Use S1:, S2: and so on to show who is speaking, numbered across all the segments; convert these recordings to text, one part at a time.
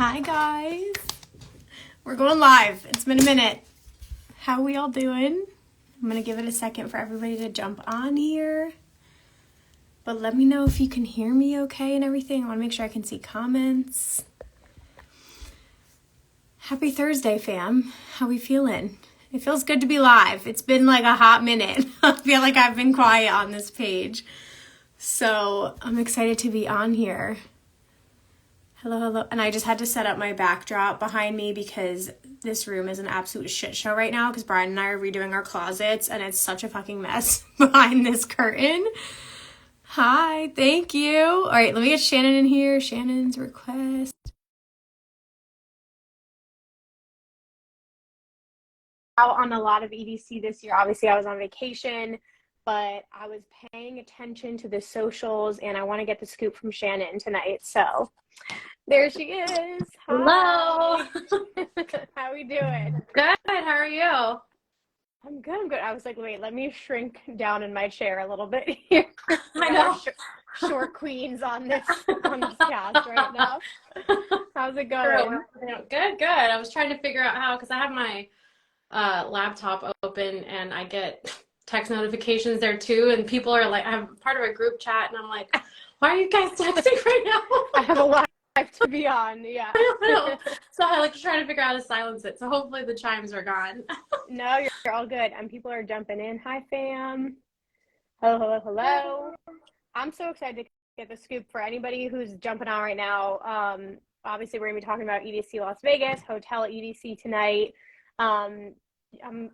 S1: Hi guys, we're going live. It's been a minute. How are we all doing? I'm gonna give it a second for everybody to jump on here, but let me know if you can hear me okay and everything. I want to make sure I can see comments. Happy Thursday, fam. How we feeling? It feels good to be live. It's been like a hot minute. I feel like I've been quiet on this page, so I'm excited to be on here. Hello. And I just had to set up my backdrop behind me because this room is an absolute shit show right now because Brian and I are redoing our closets and it's such a fucking mess behind this curtain. Hi, thank you. All right, let me get Shannon in here. Shannon's request. Out on a lot of EDC this year. Obviously, I was on vacation, but I was paying attention to the socials and I want to get the scoop from Shannon tonight. So there she is.
S2: Hi.
S1: Hello. How are we doing?
S2: Good. How are you?
S1: I'm good. I was like, wait, let me shrink down in my chair a little bit here.
S2: I know.
S1: Short queens on this cast right now. How's it going?
S2: Good. I was trying to figure out how, because I have my laptop open and I get text notifications there too, and people are like, I'm part of a group chat, and I'm like, why are you guys texting right now?
S1: I have a live to be on, yeah.
S2: I know. So I like to try to figure out how to silence it. So hopefully the chimes are gone.
S1: No, you're all good. And people are jumping in. Hi, fam. Hello. I'm so excited to get the scoop for anybody who's jumping on right now. Obviously, we're going to be talking about EDC Las Vegas, Hotel EDC tonight. We're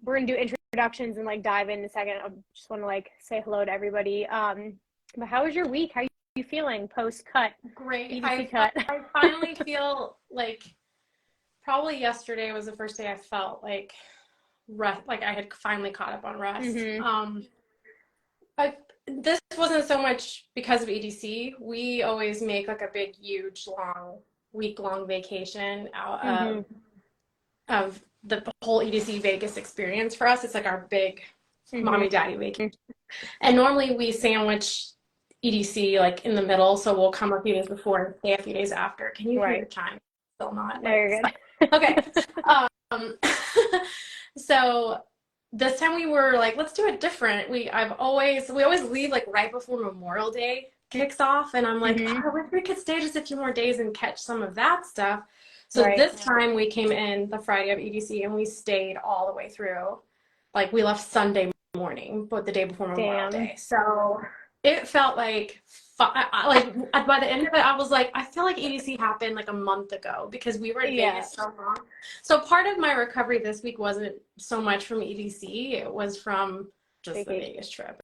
S1: going to do introductions and like dive in a second. I just want to like say hello to everybody. But how was your week? How are you feeling post-cut?
S2: Great.
S1: cut.
S2: I finally feel like probably yesterday was the first day I felt like I had finally caught up on rest.
S1: Mm-hmm.
S2: This wasn't so much because of EDC. We always make like a big, huge, week-long vacation out of the whole EDC Vegas experience for us. It's like our big mommy daddy vacation. And normally we sandwich EDC like in the middle, so we'll come a few days before and stay a few days after. Can you hear the chime? Still not.
S1: No, you're good.
S2: Okay. So this time we were like, let's do it different. We always leave like right before Memorial Day kicks off, and I'm like, I wish we could stay just a few more days and catch some of that stuff. So this time we came in the Friday of EDC and we stayed all the way through. Like we left Sunday morning, but the day before Memorial Day. So it felt like by the end of it, I was like, I feel like EDC happened like a month ago because we were in Vegas so long. So part of my recovery this week wasn't so much from EDC; it was from just the Vegas trip.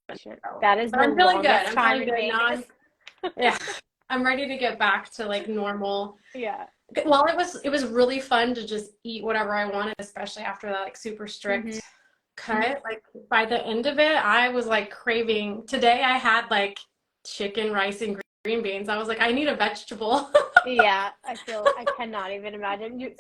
S1: That is.
S2: I'm feeling good. I'm feeling good now. Yeah, I'm ready to get back to like normal.
S1: Yeah.
S2: Well, it was really fun to just eat whatever I wanted, especially after that like super strict cut. Like by the end of it, I was like craving. Today I had like chicken, rice, and green beans. I was like, I need a vegetable.
S1: Yeah, I cannot even imagine.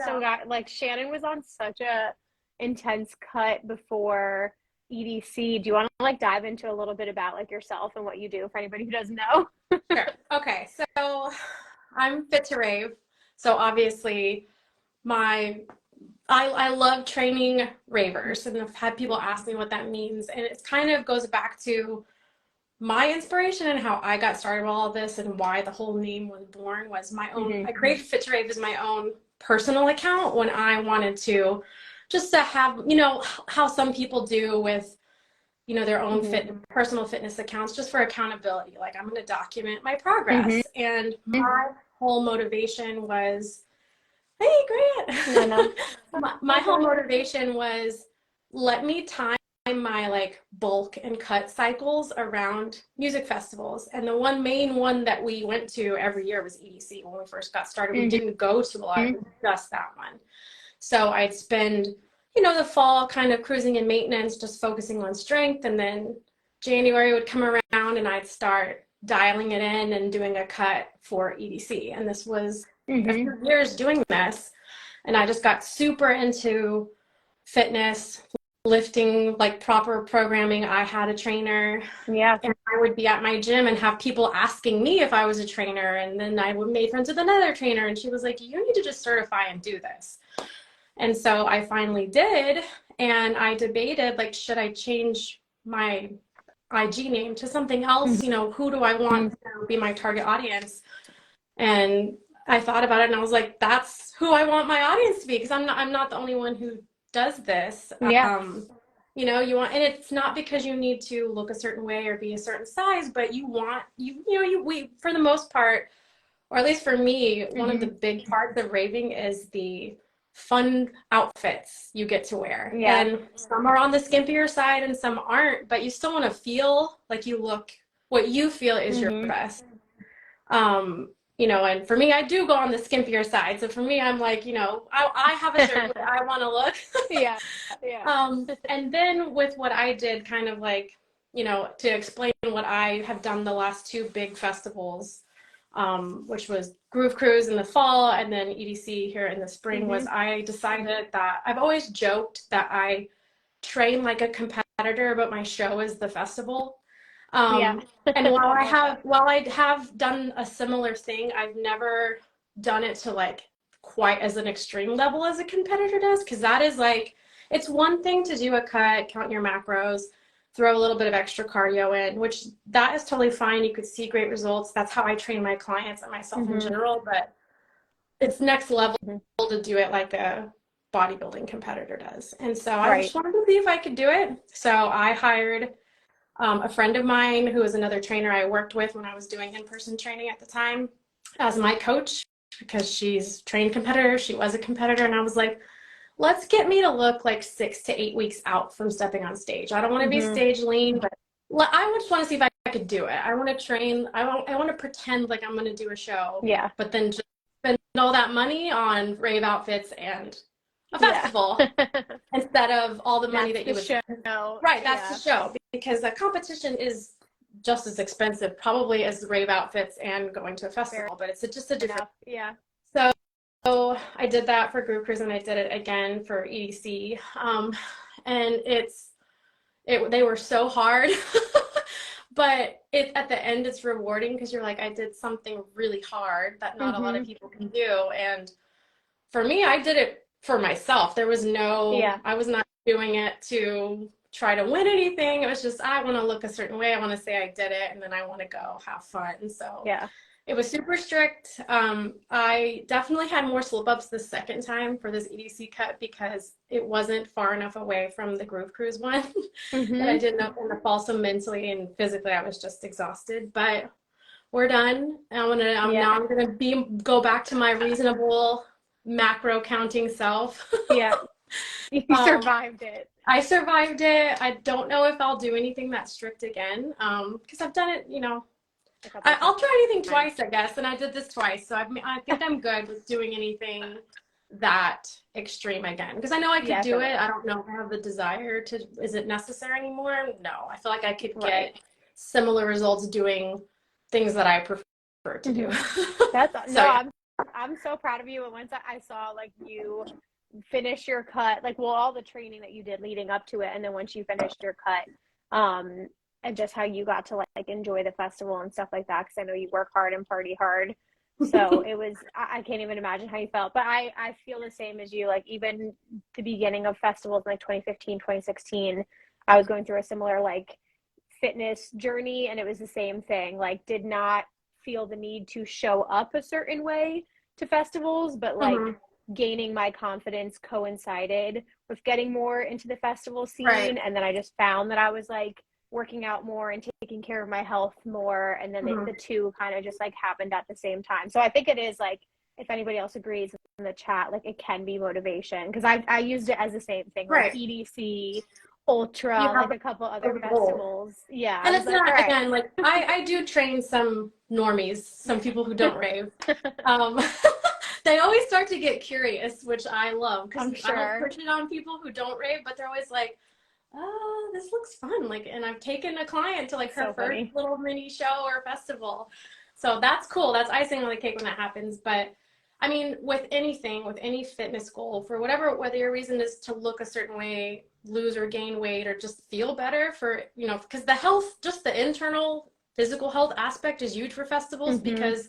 S1: Like Shannon was on such a intense cut before EDC. Do you want to like dive into a little bit about like yourself and what you do for anybody who doesn't know?
S2: Sure. Okay, so I'm fit to rave. So obviously I love training ravers, and I've had people ask me what that means, and it kind of goes back to my inspiration and how I got started with all of this and why the whole name was born was my own. I created Fit to Rave as my own personal account when I wanted to just to have, how some people do with, their own personal fitness accounts just for accountability. Like I'm going to document my progress. And my whole motivation was, hey, Grant. My whole motivation was let me time my like bulk and cut cycles around music festivals. And the main one that we went to every year was EDC when we first got started. We didn't go to a lot, just that one. So I'd spend, the fall kind of cruising in maintenance, just focusing on strength. And then January would come around and I'd start dialing it in and doing a cut for EDC. And this was a few years doing this. And I just got super into fitness, lifting, like proper programming. I had a trainer,
S3: Yeah.
S2: and I would be at my gym and have people asking me if I was a trainer. And then I would made friends with another trainer, and she was like, you need to just certify and do this. And so I finally did. And I debated, like, should I change my IG name to something else? You know, who do I want to be my target audience? And I thought about it, and I was like, that's who I want my audience to be, because I'm not the only one who does this.
S3: Yeah.
S2: You know, you want, and it's not because you need to look a certain way or be a certain size, but you want, we, for the most part, or at least for me, one of the big parts of raving is the fun outfits you get to wear.
S3: Yeah.
S2: And some are on the skimpier side and some aren't, but you still want to feel like you look what you feel is your best. You know, and for me, I do go on the skimpier side. So for me, I'm like, you know, I have a certain way I want to look.
S3: Yeah. Yeah.
S2: And then with what I did, kind of like, you know, to explain what I have done the last two big festivals, which was Groove Cruise in the fall and then EDC here in the spring, was I decided that I've always joked that I train like a competitor, but my show is the festival.
S3: Yeah.
S2: And while I have done a similar thing, I've never done it to like quite as an extreme level as a competitor does, because that is like, it's one thing to do a cut, count your macros, throw a little bit of extra cardio in, which that is totally fine. You could see great results. That's how I train my clients and myself in general, but it's next level to do it like a bodybuilding competitor does. And so I just wanted to see if I could do it. So I hired a friend of mine who was another trainer I worked with when I was doing in-person training at the time as my coach, because she's trained competitor. She was a competitor. And I was like, let's get me to look like 6 to 8 weeks out from stepping on stage. I don't want to be stage lean, but I just want to see if I could do it. I want to train. I want to pretend like I'm going to do a show.
S3: Yeah.
S2: But then just spend all that money on rave outfits and a festival instead of all the money that you would
S3: show.
S2: Right, that's the show, because the competition is just as expensive probably as the rave outfits and going to a festival, but it's just a different.
S3: Yeah.
S2: So I did that for Group Cruise, and I did it again for EDC, and they were so hard, but at the end it's rewarding, because you're like, I did something really hard that not a lot of people can do. And for me, I did it for myself. There was I was not doing it to try to win anything. It was just, I want to look a certain way. I want to say I did it, and then I want to go have fun. So it was super strict. I definitely had more slip-ups the second time for this EDC cut, because it wasn't far enough away from the Groove Cruise one that I did in the fall. So mentally and physically, I was just exhausted. But we're done. Now I'm gonna go back to my reasonable macro counting self.
S3: You survived it.
S2: I survived it. I don't know if I'll do anything that strict again, because I've done it, you know. I'll try anything twice, I guess, and I did this twice, so I think I'm good with doing anything that extreme again, because I know I could do it. I don't know if I have the desire to. Is it necessary anymore? No, I feel like I could get similar results doing things that I prefer to do.
S3: I'm so proud of you. And once I saw like you finish your cut, like, well, all the training that you did leading up to it, and then once you finished your cut, and just how you got to like enjoy the festival and stuff like that, because I know you work hard and party hard. So it was, I can't even imagine how you felt. But I feel the same as you. Like, even the beginning of festivals in like 2015, 2016, I was going through a similar like fitness journey, and it was the same thing. Like, did not feel the need to show up a certain way to festivals, but like gaining my confidence coincided with getting more into the festival scene. And then I just found that I was like working out more and taking care of my health more, and then the two kind of just like happened at the same time. So I think it is like, if anybody else agrees in the chat, like it can be motivation, because I used it as the same thing, like EDC, Ultra, like a couple other festivals. Yeah.
S2: And it's not, again, like I do train some normies, some people who don't rave. They always start to get curious, which I love, because I don't push it on people who don't rave, but they're always like, oh, this looks fun. Like, and I've taken a client to like her first little mini show or festival. So that's cool. That's icing on the cake when that happens. But I mean, with anything, with any fitness goal, for whether your reason is to look a certain way, lose or gain weight, or just feel better for, because the health, just the internal physical health aspect is huge for festivals, because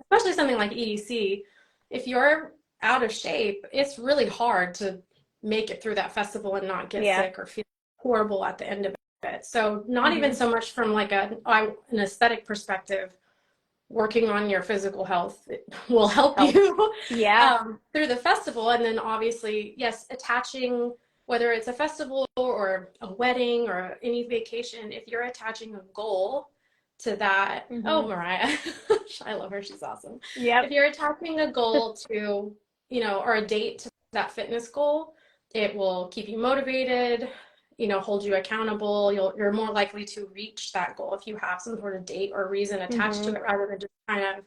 S2: especially something like EDC, if you're out of shape, it's really hard to make it through that festival and not get sick or feel horrible at the end of it. So not even so much from like an aesthetic perspective, working on your physical health will help you through the festival. And then obviously, yes, attaching, whether it's a festival or a wedding or any vacation, if you're attaching a goal to that, oh, Mariah, I love her, she's awesome. If you're attaching a goal to, or a date to that fitness goal, it will keep you motivated, hold you accountable. You're more likely to reach that goal if you have some sort of date or reason attached to it, rather than just kind of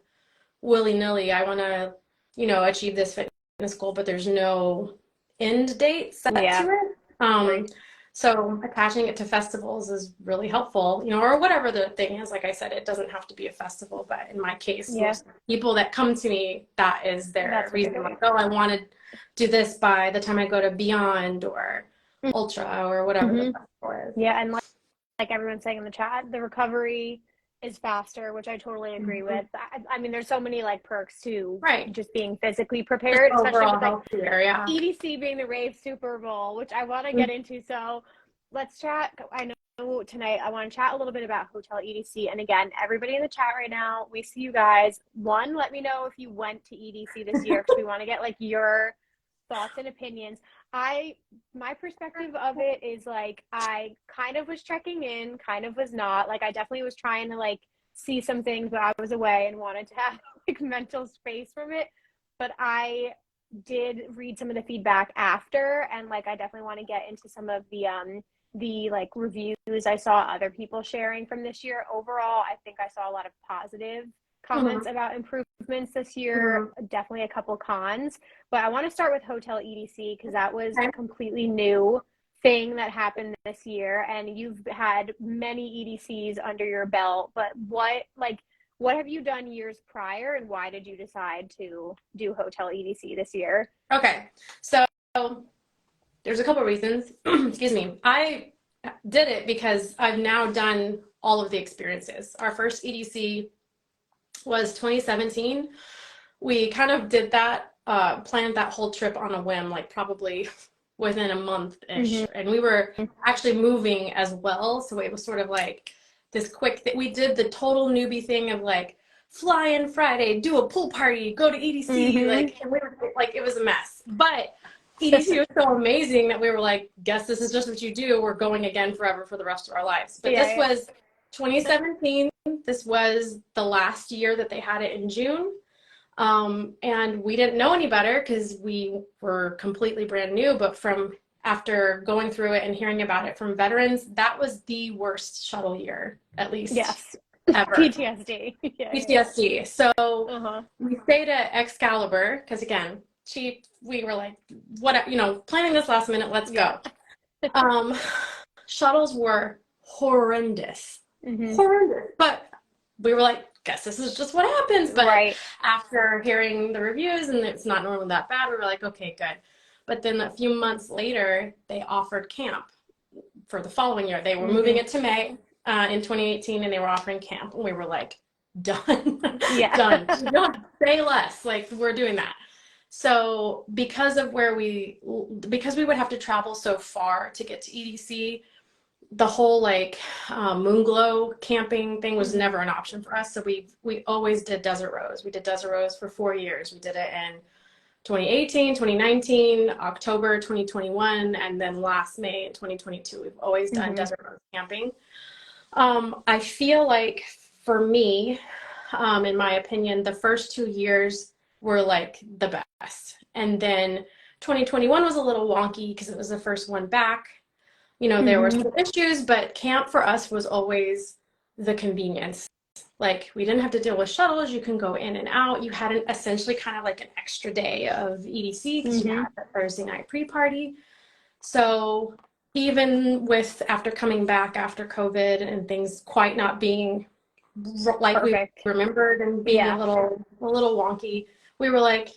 S2: willy-nilly, I want to, achieve this fitness goal, but there's no end date set to it. So attaching it to festivals is really helpful, or whatever the thing is. Like I said, it doesn't have to be a festival, but in my case, most people that come to me, that is their reason. Like, oh, I want to do this by the time I go to Beyond or Ultra or whatever the festival is.
S3: Yeah, and like everyone's saying in the chat, the recovery is faster, which I totally agree with. I mean, there's so many like perks to just being physically prepared, especially with like EDC being the Rave Super Bowl, which I want to get into. So let's chat. I know tonight I want to chat a little bit about Hotel EDC. And again, everybody in the chat right now, we see you guys. One, let me know if you went to EDC this year, because we want to get like your thoughts and opinions. My perspective of it is like, I kind of was checking in, kind of was not. Like, I definitely was trying to like see some things, but I was away and wanted to have like mental space from it. But I did read some of the feedback after, and like I definitely want to get into some of the like reviews I saw other people sharing from this year. Overall, I think I saw a lot of positive comments about improvements this year, definitely a couple cons, but I want to start with Hotel EDC because that was a completely new thing that happened this year, and you've had many EDCs under your belt, but what have you done years prior, and why did you decide to do Hotel EDC this year?
S2: Okay, so there's a couple reasons. Excuse me. I did it because I've now done all of the experiences. Our first EDC was 2017. We kind of did that, planned that whole trip on a whim, like probably within a month-ish. And we were actually moving as well. So it was sort of like this quick thing. We did the total newbie thing of like, fly in Friday, do a pool party, go to EDC. And we were like, it was a mess. But EDC was so amazing that we were like, guess this is just what you do. We're going again forever for the rest of our lives. But this was 2017. This was the last year that they had it in June. And we didn't know any better because we were completely brand new. But after going through it and hearing about it from veterans, that was the worst shuttle year, at least ever.
S3: PTSD.
S2: PTSD. So we stayed at Excalibur because, again, cheap. We were like, what, planning this last minute, let's go. Shuttles were horrendous. Horrendous. But we were like, guess this is just what happens. But after hearing the reviews and it's not normally that bad, we were like, okay, good. But then a few months later, they offered camp for the following year. They were moving it to May in 2018, and they were offering camp. And we were like, done. Done. Don't say less. Like, we're doing that. So because we would have to travel so far to get to EDC, the whole like Moonglow camping thing was never an option for us. So we always did Desert Rose. We did Desert Rose for 4 years. We did it in 2018, 2019, October 2021, and then last May 2022. We've always done Desert Rose camping. I feel like for me, in my opinion, the first 2 years were like the best. And then 2021 was a little wonky because it was the first one back. There were some issues, but camp for us was always the convenience. Like, we didn't have to deal with shuttles. You can go in and out. You had essentially kind of like an extra day of EDC because you had the Thursday night pre-party. So even after coming back after COVID and things quite not being like we remembered and being a little wonky, we were like,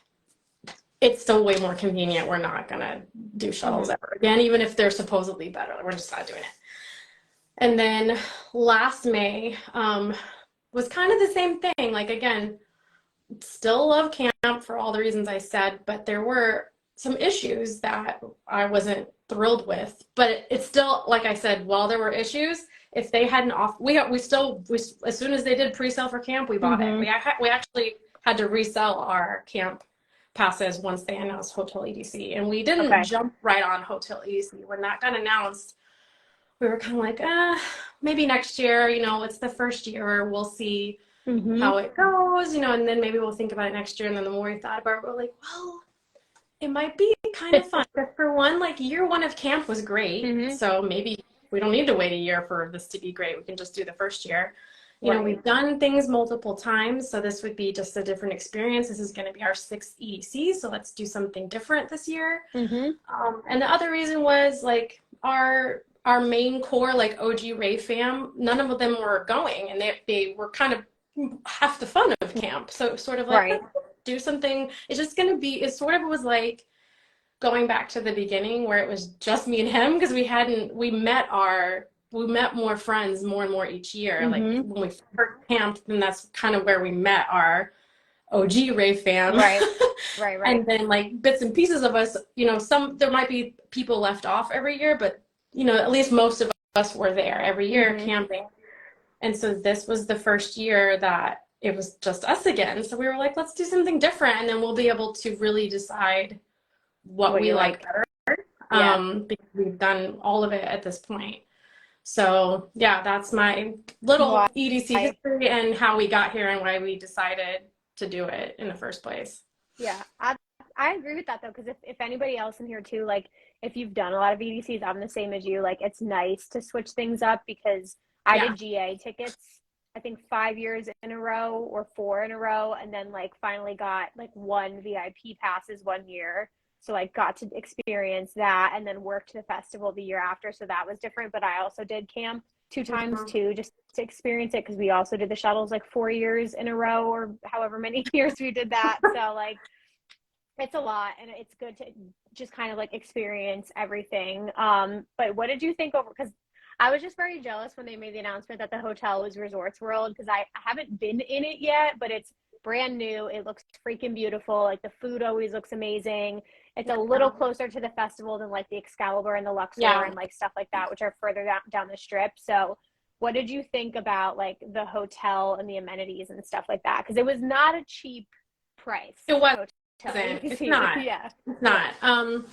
S2: it's still way more convenient. We're not going to do shuttles ever again, even if they're supposedly better. We're just not doing it. And then last May was kind of the same thing. Like, again, still love camp for all the reasons I said, but there were some issues that I wasn't thrilled with. But it's still, like I said, while there were issues, if they hadn't we as soon as they did pre-sale for camp, we bought it. We actually had to resell our camp passes once they announced Hotel EDC, and we didn't jump right on Hotel EDC when that got announced. We were kind of like, maybe next year, you know, it's the first year, we'll see how it goes, you know, and then maybe we'll think about it next year. And then the more we thought about it, we're like, well, it might be kind of fun. But for one, like year one of camp was great. So maybe we don't need to wait a year for this to be great. We can just do the first year. You know, we've done things multiple times, so this would be just a different experience. This is going to be our 6th EDC, so let's do something different this year. And the other reason was like our main core, like OG Rave fam, none of them were going, and they were kind of half the fun of camp. So sort of like let's do something. It's just going to be. It sort of was like going back to the beginning where it was just me and him, because we met more friends more and more each year. Like when we first camped, then that's kind of where we met our OG Rave fam. Right. And then like bits and pieces of us, you know, there might be people left off every year, but you know, at least most of us were there every year camping. And so this was the first year that it was just us again. So we were like, let's do something different, and then we'll be able to really decide what we like better. Because we've done all of it at this point. So yeah, that's my little EDC history and how we got here and why we decided to do it in the first place.
S3: Yeah, I agree with that though, because if anybody else in here too, like if you've done a lot of EDCs, I'm the same as you. Like it's nice to switch things up, because I did GA tickets, I think 5 years in a row or 4 in a row, and then like finally got like 1 VIP passes 1 year. So I got to experience that, and then worked the festival the year after. So that was different. But I also did camp 2 times too, just to experience it, because we also did the shuttles like 4 years in a row, or however many years we did that. So like it's a lot, and it's good to just kind of like experience everything. But what did you think over, because I was just very jealous when they made the announcement that the hotel was Resorts World, because I haven't been in it yet, but it's brand new. It looks freaking beautiful. Like the food always looks amazing. It's a little closer to the festival than like the Excalibur and the Luxor and like stuff like that, which are further down the strip. So what did you think about like the hotel and the amenities and stuff like that? Because it was not a cheap price.
S2: It wasn't. It's not. It's not.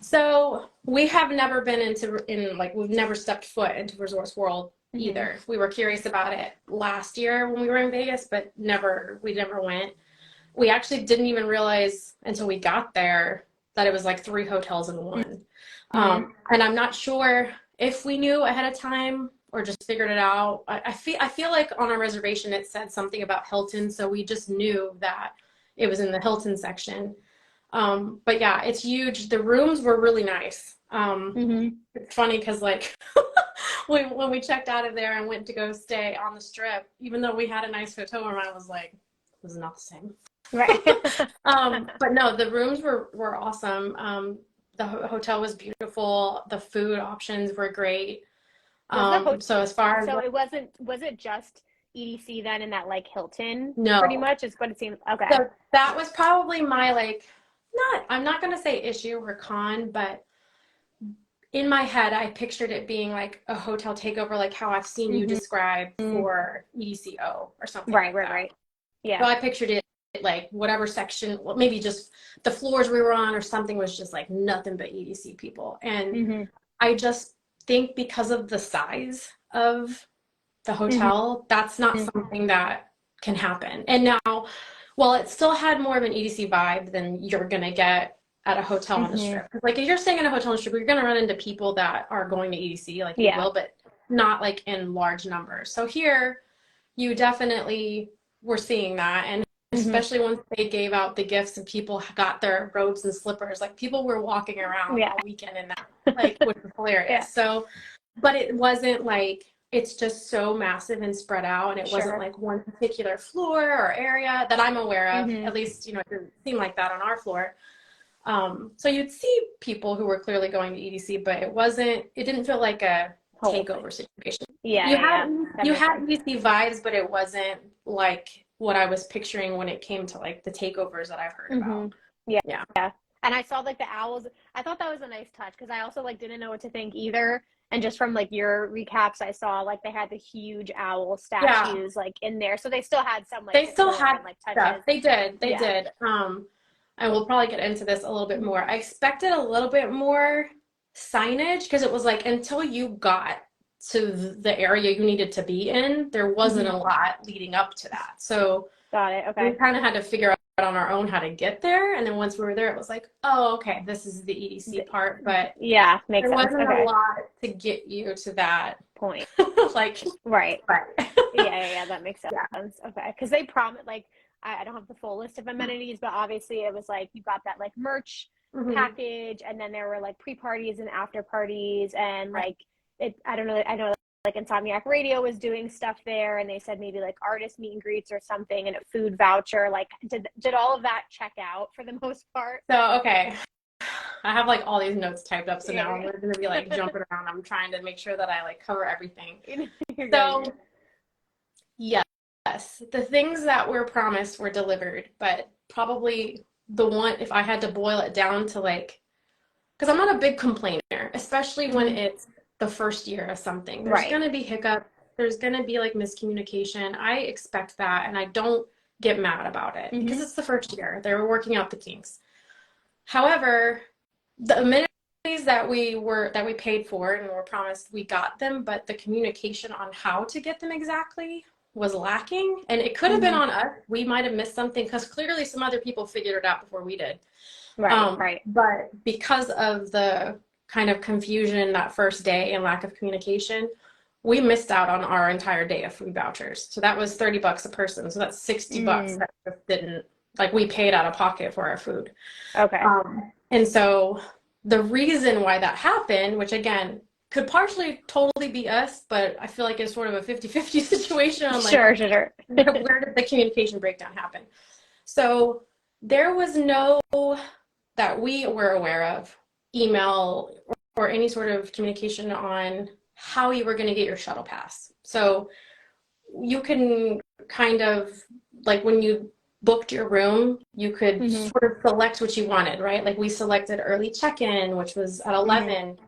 S2: So we have never been we've never stepped foot into Resorts World either. We were curious about it last year when we were in Vegas, but we never went. We actually didn't even realize until we got there that it was like 3 hotels in one. And I'm not sure if we knew ahead of time or just figured it out. I feel like on our reservation it said something about Hilton, so we just knew that it was in the Hilton section. But yeah, it's huge. The rooms were really nice. It's funny because like when we checked out of there and went to go stay on the strip, even though we had a nice hotel room, I was like, it was not the same. Right. But no, the rooms were awesome. The hotel was beautiful. The food options were great. So as far as was it just EDC then in that like Hilton? No, pretty much is what it seems. Okay. So that was probably my I'm not going to say issue or con, but in my head, I pictured it being like a hotel takeover, like how I've seen you describe for EDCO or something. Right. Yeah. So I pictured it like whatever section, maybe just the floors we were on or something was just like nothing but EDC people. And I just think because of the size of the hotel, that's not something that can happen. And now, while it still had more of an EDC vibe than you're going to get at a hotel on the strip. Because like if you're staying in a hotel on the strip, you're going to run into people that are going to EDC, like you will, but not like in large numbers. So here, you definitely were seeing that. And especially once they gave out the gifts and people got their robes and slippers, like people were walking around all weekend in that, like, which was hilarious. So, but it wasn't like it's just so massive and spread out, and it wasn't
S3: Sure.
S2: like one particular floor or area that I'm aware of.
S3: Mhm.
S2: At least, you know, it didn't seem like that on our floor. So you'd see people who were clearly going to EDC, but it didn't feel like a
S3: Whole
S2: takeover situation.
S3: Yeah,
S2: You
S3: yeah, yeah.
S2: had
S3: That
S2: you
S3: makes
S2: had
S3: sense.
S2: EDC vibes, but it wasn't like what I was picturing when it came to like the takeovers that I've heard about.
S3: Mhm. Yeah.
S2: Yeah.
S3: Yeah. And I saw like the owls. I thought that was a nice touch because I also like didn't know what to think either. And just from like your recaps, I saw like they had the huge owl
S2: Yeah.
S3: statues like in there, so they still had some like
S2: They still
S3: decor
S2: had
S3: and like
S2: stuff.
S3: touches.
S2: They did. They
S3: Yeah.
S2: did. And we'll probably get into this a little bit more. I expected a little bit more signage because it was like until you got to the area you needed to be in, there wasn't a lot leading up to that. So
S3: Got it.
S2: we
S3: Okay.
S2: kind of had to figure out on our own how to get there. And then once we were there, it was like, oh, okay, this is the EDC part. But
S3: Yeah, makes
S2: there
S3: sense.
S2: wasn't a
S3: Okay.
S2: lot to get you to that
S3: Point.
S2: like,
S3: Right.
S2: but
S3: Yeah, that makes sense.
S2: yeah.
S3: Okay. Because they promised, like, I don't have the full list of amenities, but obviously it was like you got that like merch
S2: Mhm.
S3: package, and then there were like pre-parties and after parties, and
S2: Right.
S3: like I don't know, I know like Insomniac Radio was doing stuff there, and they said maybe like artist meet and greets or something, and a food voucher. Like, did all of that check out for the most part?
S2: So, okay. I have like all these notes typed up, so now
S3: Yeah.
S2: we're gonna be like jumping around. I'm trying to make sure that I like cover everything.
S3: You're
S2: So,
S3: good.
S2: yes, the things that were promised were delivered, but probably the one, if I had to boil it down to like, because I'm not a big complainer, especially when it's the first year of something. There's
S3: Right.
S2: gonna be hiccup, there's gonna be like miscommunication. I expect that, and I don't get mad about it because it's the first year. They were working out the kinks. However, the amenities that we paid for and were promised, we got them, but the communication on how to get them exactly was lacking. And it could have been on us. We might have missed something because clearly some other people figured it out before we did.
S3: Right.
S2: But because of the kind of confusion that first day and lack of communication, we missed out on our entire day of food vouchers. So that was $30 a person. So that's $60 that just didn't, like, we paid out of pocket for our food.
S3: Okay.
S2: And so the reason why that happened, which again could partially totally be us, but I feel like it's sort of a 50-50 situation on like
S3: Sure.
S2: where did the communication breakdown happen? So there was no, that we were aware of, email or any sort of communication on how you were going to get your shuttle pass. So you can kind of, like, when you booked your room, you could sort of select what you wanted, right? Like we selected early check-in, which was at 11,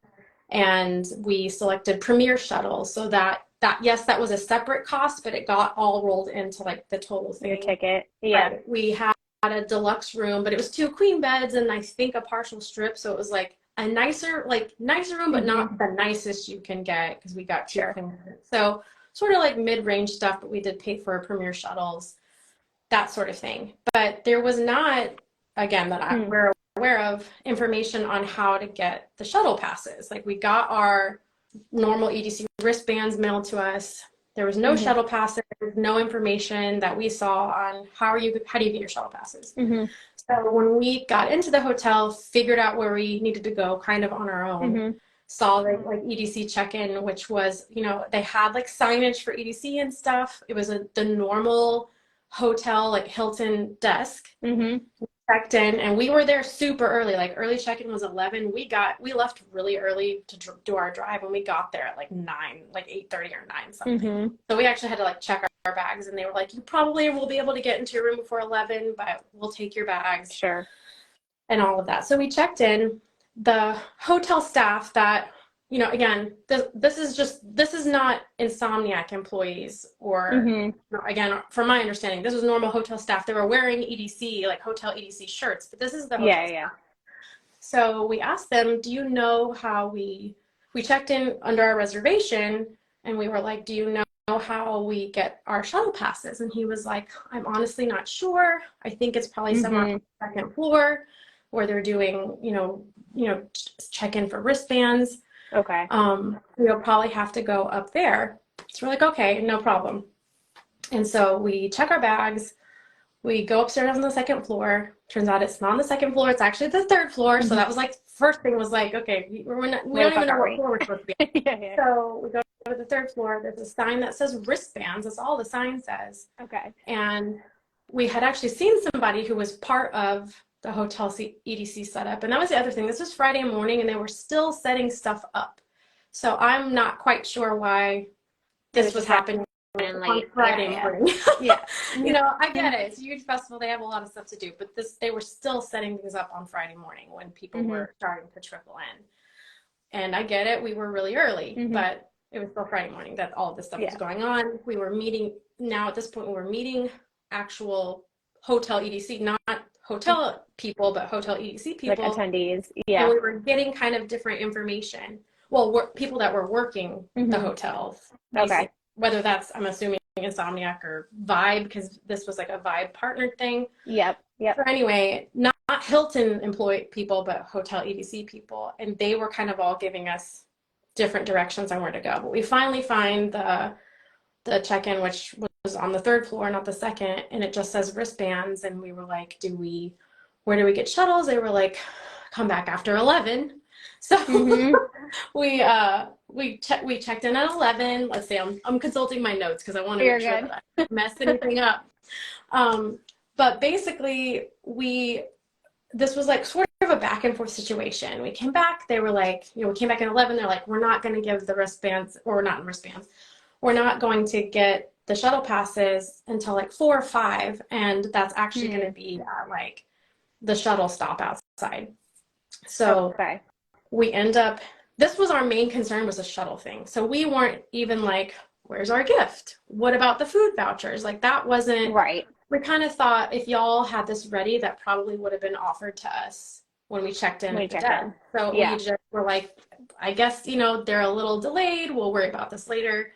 S2: and we selected Premier Shuttle. So that yes, that was a separate cost, but it got all rolled into like the total thing.
S3: Your ticket. Yeah.
S2: Right. We had a deluxe room, but it was 2 queen beds and I think a partial strip. So it was like a nicer room, but not the nicest you can get because we got 2 queen beds. So sort of like mid-range stuff, but we did pay for Premier Shuttles, that sort of thing. But there was not, again, that we're aware of, information on how to get the shuttle passes. Like we got our normal EDC wristbands mailed to us. There was no shuttle passes, no information that we saw on how do you get your shuttle passes. So when we got into the hotel, figured out where we needed to go kind of on our own, saw the like EDC check-in, which was, you know, they had like signage for EDC and stuff. It was the normal hotel, like Hilton desk. We checked in and we were there super early. Like early check-in was 11. We left really early to do our drive, and we got there at like 9, like 8:30 or 9 something. So we actually had to like check our bags, and they were like, you probably will be able to get into your room before 11, but we'll take your bags.
S3: Sure.
S2: And all of that. So we checked in. The hotel staff that, you know, again, this is not Insomniac employees or, again, from my understanding, this was normal hotel staff. They were wearing EDC, like hotel EDC shirts, but this is the hotel staff. So we asked them, do you know how we checked in under our reservation, and we were like, do you know how we get our shuttle passes? And he was like, I'm honestly not sure. I think it's probably somewhere on the second floor where they're doing, you know, check in for wristbands.
S3: Okay.
S2: We'll probably have to go up there. So we're like, okay, no problem. And so we check our bags. We go upstairs on the second floor. Turns out it's not on the second floor. It's actually the third floor. So that was like, first thing was like, okay, we don't even know what floor we're supposed to be on.
S3: Yeah.
S2: So we go to the third floor. There's a sign that says wristbands. That's all the sign says.
S3: Okay.
S2: And we had actually seen somebody who was part of the Hotel EDC setup. And that was the other thing. This was Friday morning and they were still setting stuff up. So I'm not quite sure why this was happening on Friday morning.
S3: Yeah.
S2: You know, I get it. It's a huge festival. They have a lot of stuff to do. But they were still setting things up on Friday morning when people were starting to trickle in. And I get it. We were really early, but it was still Friday morning that all of this stuff was going on. We were meeting, now at this point, we were meeting actual Hotel EDC, not hotel people, but Hotel EDC people.
S3: Like attendees. Yeah.
S2: And we were getting kind of different information. Well, people that were working the hotels.
S3: Okay.
S2: Whether that's, I'm assuming, Insomniac or Vibe, because this was like a Vibe partnered thing.
S3: Yep.
S2: So anyway, not Hilton employee people, but Hotel EDC people. And they were kind of all giving us different directions on where to go. But we finally find the check-in, which was on the third floor, not the second. And it just says wristbands. And we were like, where do we get shuttles? They were like, come back after 11. So we checked in at 11. Let's see, I'm consulting my notes because I want to make sure that I didn't mess anything up. But basically this was like sort of a back and forth situation. We came back, they were like, we came back at 11. They're like, we're not going to give the wristbands, or not wristbands. We're not going to get the shuttle passes until like 4 or 5. And that's actually going to be at like the shuttle stop outside. So we end up, this was our main concern, was the shuttle thing. So we weren't even like, where's our gift? What about the food vouchers? Like that wasn't
S3: right.
S2: We kind of thought if y'all had this ready, that probably would have been offered to us when we checked in at the desk. So we just were like, I guess, they're a little delayed. We'll worry about this later.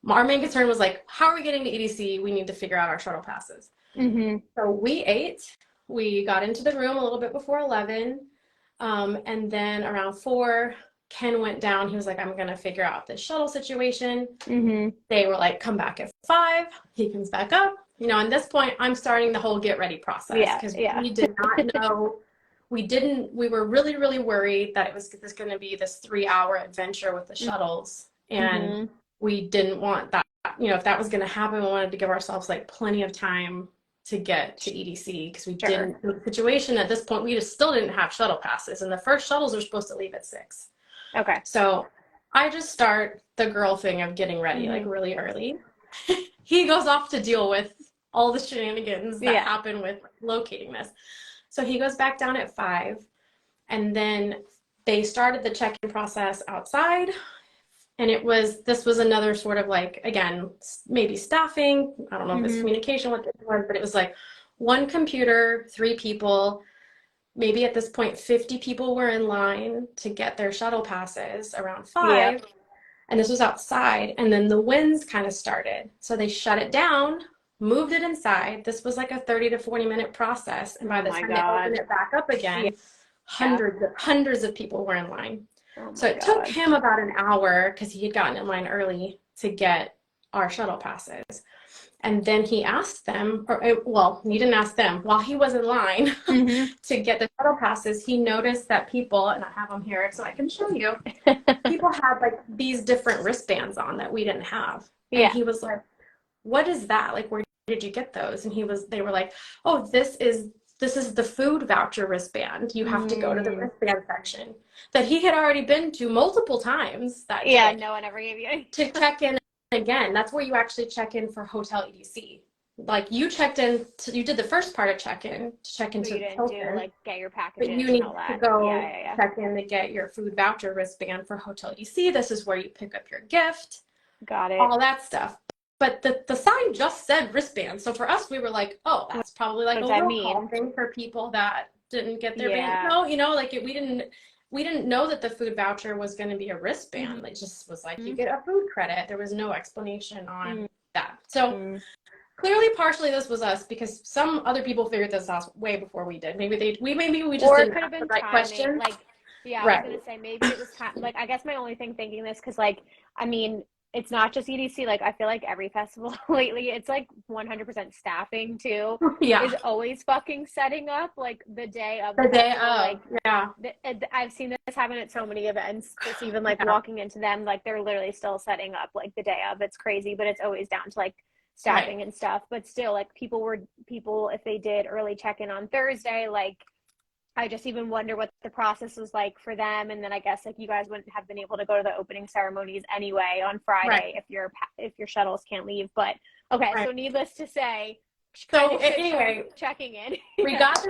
S2: Our main concern was like, how are we getting to EDC? We need to figure out our shuttle passes. So we ate. We got into the room a little bit before 11. And then around 4, Ken went down. He was like, I'm going to figure out this shuttle situation. They were like, come back at 5. He comes back up. At this point, I'm starting the whole get ready process because we did not know. We were really, really worried that it was going to be this 3-hour adventure with the shuttles. And we didn't want that. If that was going to happen, we wanted to give ourselves like plenty of time to get to EDC because we didn't know the situation. At this point, we just still didn't have shuttle passes. And the first shuttles are supposed to leave at 6.
S3: Okay.
S2: So I just start the girl thing of getting ready like really early. He goes off to deal with all the shenanigans that happen with locating this. So he goes back down at 5, and then they started the check-in process outside. And this was another sort of like, again, maybe staffing. I don't know if it's communication, what it was, but it was like 1 computer, 3 people. Maybe at this point, 50 people were in line to get their shuttle passes around 5. And this was outside. And then the winds kind of started. So they shut it down, moved it inside. This was like a 30 to 40 minute process. And by the time they opened it back up again, hundreds of people were in line. So it took him about an hour because he had gotten in line early to get our shuttle passes. And then he asked them, he didn't ask them. While he was in line to get the shuttle passes, he noticed that people, and I have them here so I can show you, people had like these different wristbands on that we didn't have. And he was like, what is that? Like, where did you get those? And they were like, oh, this is the food voucher wristband. You have to go to the wristband section that he had already been to multiple times that day.
S3: No one ever gave you
S2: to check in again. That's where you actually check in for Hotel EDC. Like you checked in, you did the first part of check-in to check into
S3: the Hilton, like get your packages,
S2: but you need
S3: and all that.
S2: to go check in to get your food voucher wristband for Hotel EDC. This is where you pick up your gift.
S3: Got it.
S2: All that stuff. But the sign just said wristband. So for us, we were like, oh, that's probably like a roll call thing for people that didn't get their band. No, we didn't know that the food voucher was going to be a wristband. It just was like, you get a food credit. There was no explanation on that. So clearly, partially this was us because some other people figured this out way before we did. Maybe we just didn't ask the right question.
S3: Like, I was going to say maybe it was like, I guess my only thing thinking this, because like, I mean, it's not just EDC. Like, I feel like every festival lately, it's like 100% staffing too.
S2: Yeah.
S3: Is always fucking setting up like the day of
S2: The day
S3: festival.
S2: of,
S3: Like,
S2: yeah.
S3: I've seen this happen at so many events. Just even like walking into them, like they're literally still setting up like the day of. It's crazy, but it's always down to like staffing and stuff. But still, like people if they did early check-in on Thursday, like I just even wonder what the process was like for them. And then I guess like you guys wouldn't have been able to go to the opening ceremonies anyway on Friday if your shuttles can't leave. But okay, so needless to say,
S2: so anyway,
S3: checking in.
S2: we got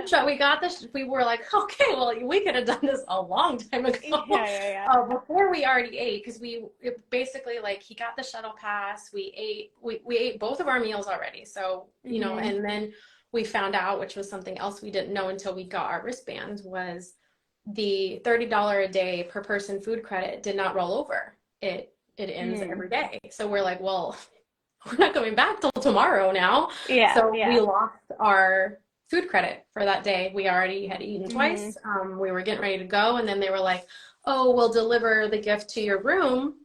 S2: we were like, okay, well, we could have done this a long time ago. Before we already ate, because basically like he got the shuttle pass, we ate both of our meals already. So, you know, and then we found out, which was something else we didn't know until we got our wristbands, was the $30 a day per person food credit did not roll over. It ends every day. So we're like, well, we're not coming back till tomorrow now. So we lost our food credit for that day. We already had eaten twice. We were getting ready to go, and then they were like, oh, we'll deliver the gift to your room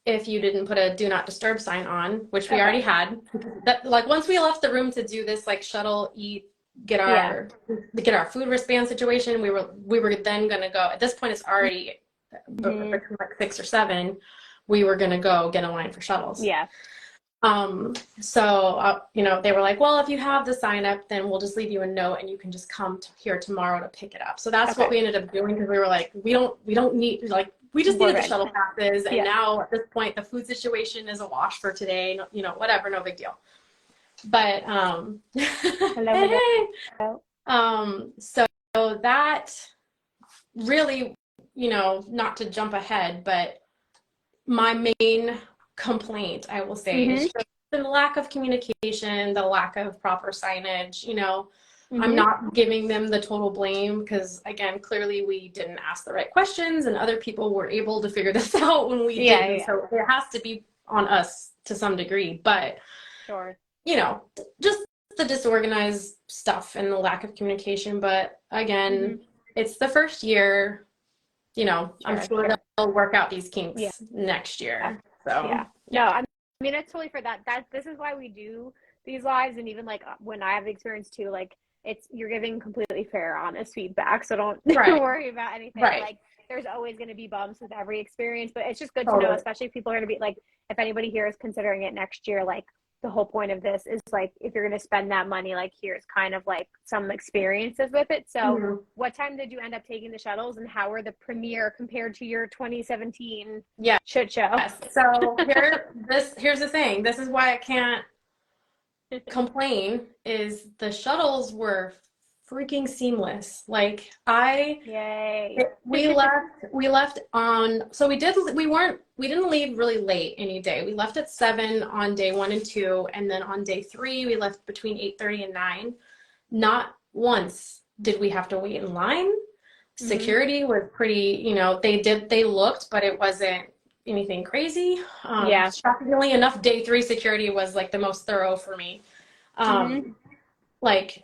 S2: if you didn't put a do not disturb sign on, which we already had. That, like, once we left the room to do this like shuttle eat, get our food wristband situation, we were then gonna go. At this point, it's already between like 6 or 7. We were gonna go get a line for shuttles. So you know, they were like, well, if you have the sign up, then we'll just leave you a note and you can just come here tomorrow to pick it up. So that's what we ended up doing, because we were like, we don't need, like, we just needed the shuttle passes, and now at this point the food situation is a wash for today, you know, whatever, no big deal. But so that really, you know, not to jump ahead, but my main complaint, I will say, is just the lack of communication, the lack of proper signage. You know, I'm not giving them the total blame, because again, clearly we didn't ask the right questions, and other people were able to figure this out when we didn't. So it has to be on us to some degree, but you know, just the disorganized stuff and the lack of communication. But again, it's the first year, you know, I'm sure they'll work out these kinks next year. So
S3: no, I mean, it's totally for that. This is why we do these lives, and even like when I have experience too, like you're giving completely fair, honest feedback. So don't worry about anything. Like there's always going to be bumps with every experience, but it's just good to know, especially if people are going to be like, if anybody here is considering it next year, like the whole point of this is like, if you're going to spend that money, like here's kind of like some experiences with it. So what time did you end up taking the shuttles, and how were the premiere compared to your 2017 shit show?
S2: So here's the thing. This is why I can't complain, is the shuttles were freaking seamless. Like we left on, so we didn't leave really late any day. We left at 7 on day 1 and 2, and then on day 3 we left between 8:30 and 9. Not once did we have to wait in line. Security was pretty, you know, they looked, but it wasn't anything crazy. Shockingly enough, day 3 security was like the most thorough for me. Like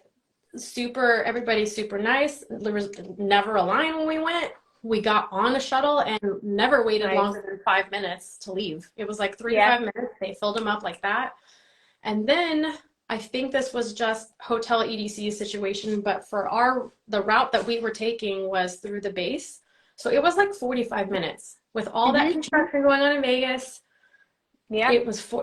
S2: everybody's super nice. There was never a line when we went. We got on a shuttle and never waited longer than 5 minutes to leave. It was like 3 to 5 minutes. They filled them up like that. And then I think this was just Hotel EDC situation, but for the route that we were taking was through the base. So it was like 45 minutes with all that construction going on in Vegas. It was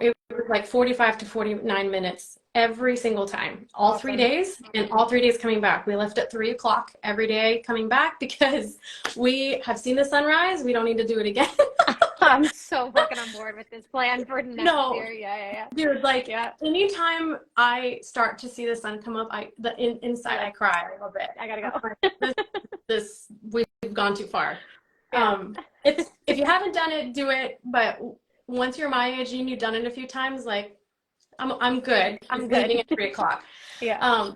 S2: like 45 to 49 minutes every single time, all 3 days, and all 3 days coming back. We left at 3 o'clock every day coming back, because we have seen the sunrise. We don't need to do it again.
S3: I'm so fucking on board with this plan for next year.
S2: Dude, like anytime I start to see the sun come up, inside I cry a little bit.
S3: I gotta go.
S2: We've gone too far. If you haven't done it, do it. But once you're my age and you've done it a few times, like I'm good. I'm leaving at 3 o'clock.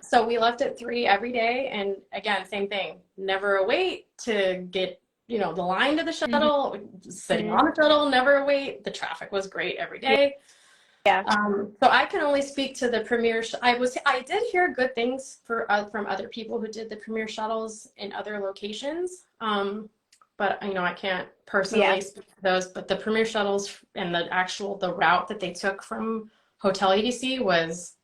S2: So we left at 3 every day, and again, same thing. Never a wait to get, you know, the line to the shuttle. Sitting on the shuttle, never a wait. The traffic was great every day. So I can only speak to the premiere. I did hear good things from other people who did the premiere shuttles in other locations. but I can't personally speak to those. But the Premier shuttles and the route that they took from Hotel EDC was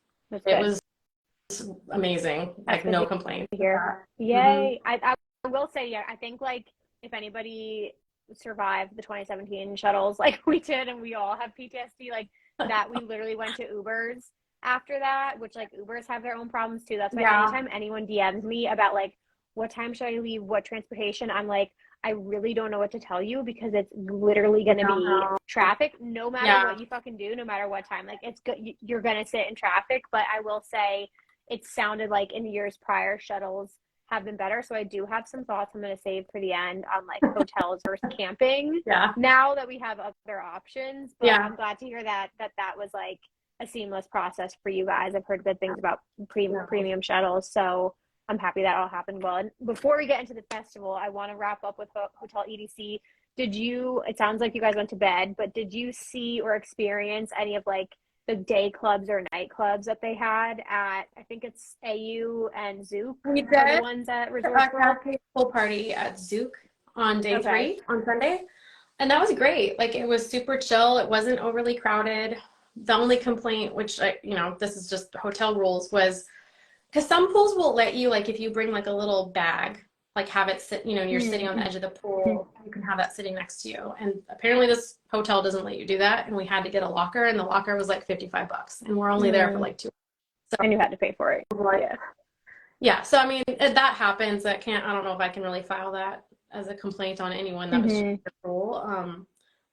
S2: amazing. Like no complaints.
S3: Here, yay! I will say, yeah, I think like if anybody survived the 2017 shuttles like we did, and we all have PTSD, like that, we literally went to Ubers after that, which like Ubers have their own problems too. That's why anytime anyone DMs me about like what time should I leave, what transportation, I'm like, I really don't know what to tell you, because it's literally going to be traffic no matter what you fucking do, no matter what time. Like it's good, you're going to sit in traffic. But I will say it sounded like in years prior shuttles have been better. So I do have some thoughts I'm going to save for the end on like hotels versus camping. Now that we have other options. But I'm glad to hear that was like a seamless process for you guys. I've heard good things about premium shuttles. So I'm happy that all happened well. And before we get into the festival, I want to wrap up with Hotel EDC. It sounds like you guys went to bed, but did you see or experience any of like the day clubs or nightclubs that they had at, I think it's AU and Zouk?
S2: We did.
S3: The ones at Resort World?
S2: Pool party at Zouk on day 3 on Sunday. And that was great. Like it was super chill. It wasn't overly crowded. The only complaint, which this is just hotel rules, was because some pools will let you, like if you bring like a little bag, like have it sit, you're sitting on the edge of the pool, you can have that sitting next to you. And apparently this hotel doesn't let you do that. And we had to get a locker, and the locker was like $55, and we're only there for like 2 hours. So,
S3: and you had to pay for it.
S2: Yeah. So, I mean, that happens. I don't know if I can really file that as a complaint on anyone that was cheating the pool.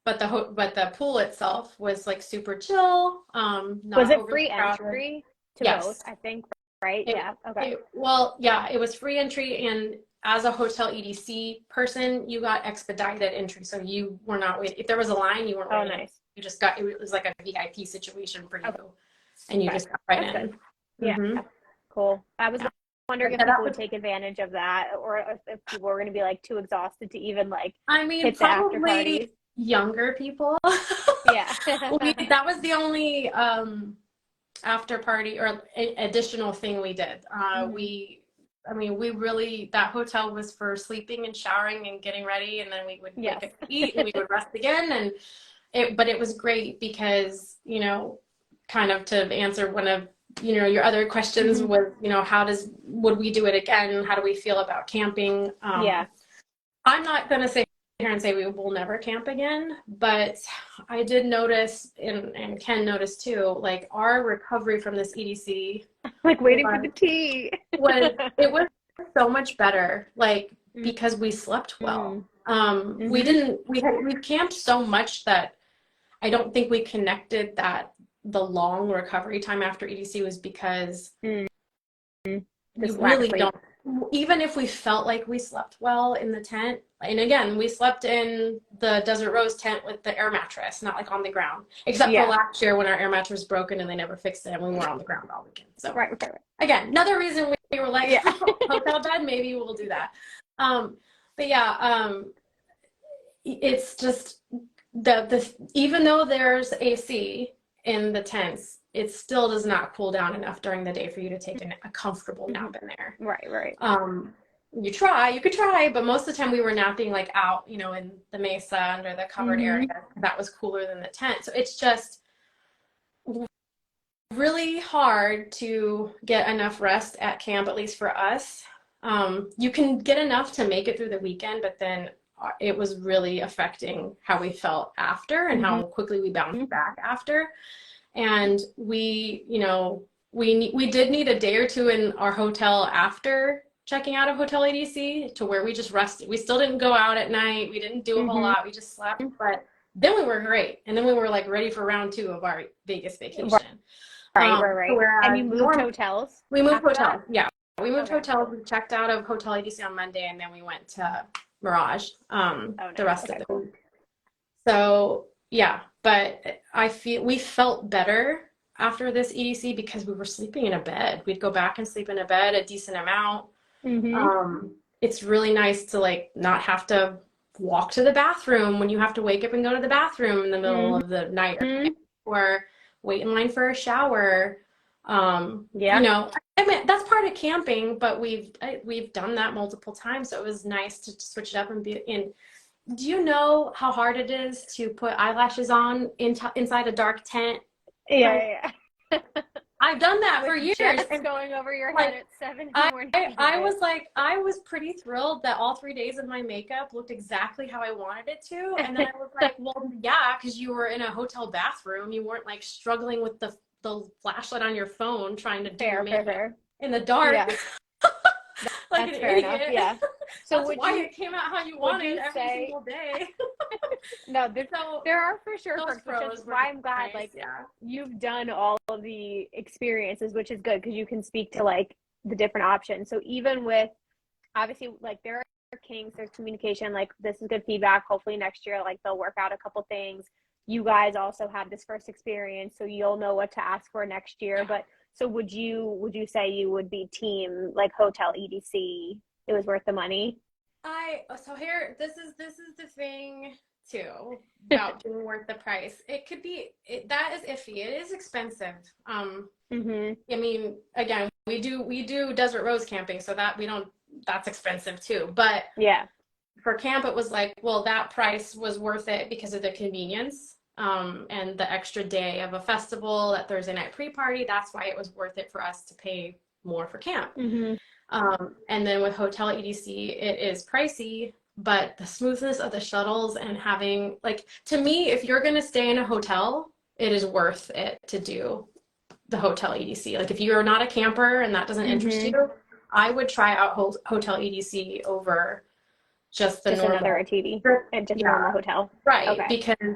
S2: But the pool itself was like super chill.
S3: Was it free entry to both, I think, right?
S2: It was free entry, and as a Hotel EDC person, you got expedited entry. So you were not waiting. If there was a line, you weren't waiting. Nice. You just got, it was like a VIP situation for you, and you just got right in.
S3: Yeah, cool. I was wondering if people would take advantage of that, or if people were going to be like too exhausted to even like hit the after parties.
S2: Younger people. That was the only after party or additional thing we did. We really, that hotel was for sleeping and showering and getting ready, and then we would wake up to eat, and we would rest again. But it was great because, kind of to answer one of, your other questions was, would we do it again? How do we feel about camping? I'm not going to say here and say we will never camp again, but I did notice, and Ken noticed too, like our recovery from this EDC,
S3: like waiting for the tea,
S2: it was so much better, like because we slept well. We camped so much that I don't think we connected that the long recovery time after EDC was because we really don't. Even if we felt like we slept well in the tent, and again, we slept in the Desert Rose tent with the air mattress, not like on the ground, except for last year when our air mattress was broken and they never fixed it, and we were on the ground all weekend. So again, another reason we were like, hotel bed, maybe we'll do that. It's just even though there's AC in the tents, it still does not cool down enough during the day for you to take a comfortable nap in there.
S3: Right.
S2: You could try, but most of the time we were napping like out, in the mesa under the covered area. That was cooler than the tent. So it's just really hard to get enough rest at camp, at least for us. You can get enough to make it through the weekend, but then it was really affecting how we felt after and how quickly we bounced back after. And we did need a day or two in our hotel after checking out of Hotel EDC to where we just rested. We still didn't go out at night. We didn't do a whole lot. We just slept, but then we were great. And then we were like ready for round 2 of our Vegas vacation.
S3: Right. And you moved hotels?
S2: We moved hotels. Yeah. We moved hotels. We checked out of Hotel EDC on Monday, and then we went to Mirage the rest of the week. So yeah, but we felt better after this EDC because we were sleeping in a bed. We'd go back and sleep in a bed a decent amount. It's really nice to like not have to walk to the bathroom when you have to wake up and go to the bathroom in the middle of the night or wait in line for a shower.
S3: Yeah.
S2: You know, I mean, that's part of camping, but we've done that multiple times. So it was nice to switch it up and be in. Do you know how hard it is to put eyelashes on inside a dark tent? Like,
S3: Yeah.
S2: I've done that for
S3: With
S2: years,
S3: jets
S2: and
S3: going over your
S2: like
S3: head at 7 in the
S2: I,
S3: morning.
S2: I was like, I was pretty thrilled that all 3 days of my makeup looked exactly how I wanted it to. And then I was like, well, yeah, because you were in a hotel bathroom. You weren't like struggling with the flashlight on your phone trying to do your makeup in the dark.
S3: Yeah.
S2: Like
S3: That's
S2: an
S3: fair enough.
S2: idiot.
S3: Yeah. So
S2: That's why it came out how you wanted every single day.
S3: No,
S2: So
S3: there are for sure
S2: those
S3: perks, which
S2: pros
S3: is
S2: were
S3: why I'm glad
S2: nice,
S3: like
S2: yeah.
S3: you've done all of the experiences, which is good because you can speak to like the different options. So even with obviously like there are kinks, there's communication, like this is good feedback. Hopefully next year like they'll work out a couple things. You guys also had this first experience, so you'll know what to ask for next year. But so would you say you would be team like Hotel EDC? It was worth the money?
S2: So here, this is the thing too about being worth the price. It could be that is iffy. It is expensive. I mean, again, we do desert rose camping, so that we don't, that's expensive too. But
S3: yeah,
S2: for camp, it was like, well, that price was worth it because of the convenience, and the extra day of a festival, that Thursday night pre-party. That's why it was worth it for us to pay more for camp. And then with Hotel EDC, it is pricey, but the smoothness of the shuttles and having, like, to me, if you're going to stay in a hotel, it is worth it to do the Hotel EDC. Like, if you're not a camper and that doesn't interest you, I would try out Hotel EDC over just the normal.
S3: Another ATV and just a normal hotel.
S2: Right.
S3: Okay.
S2: Because,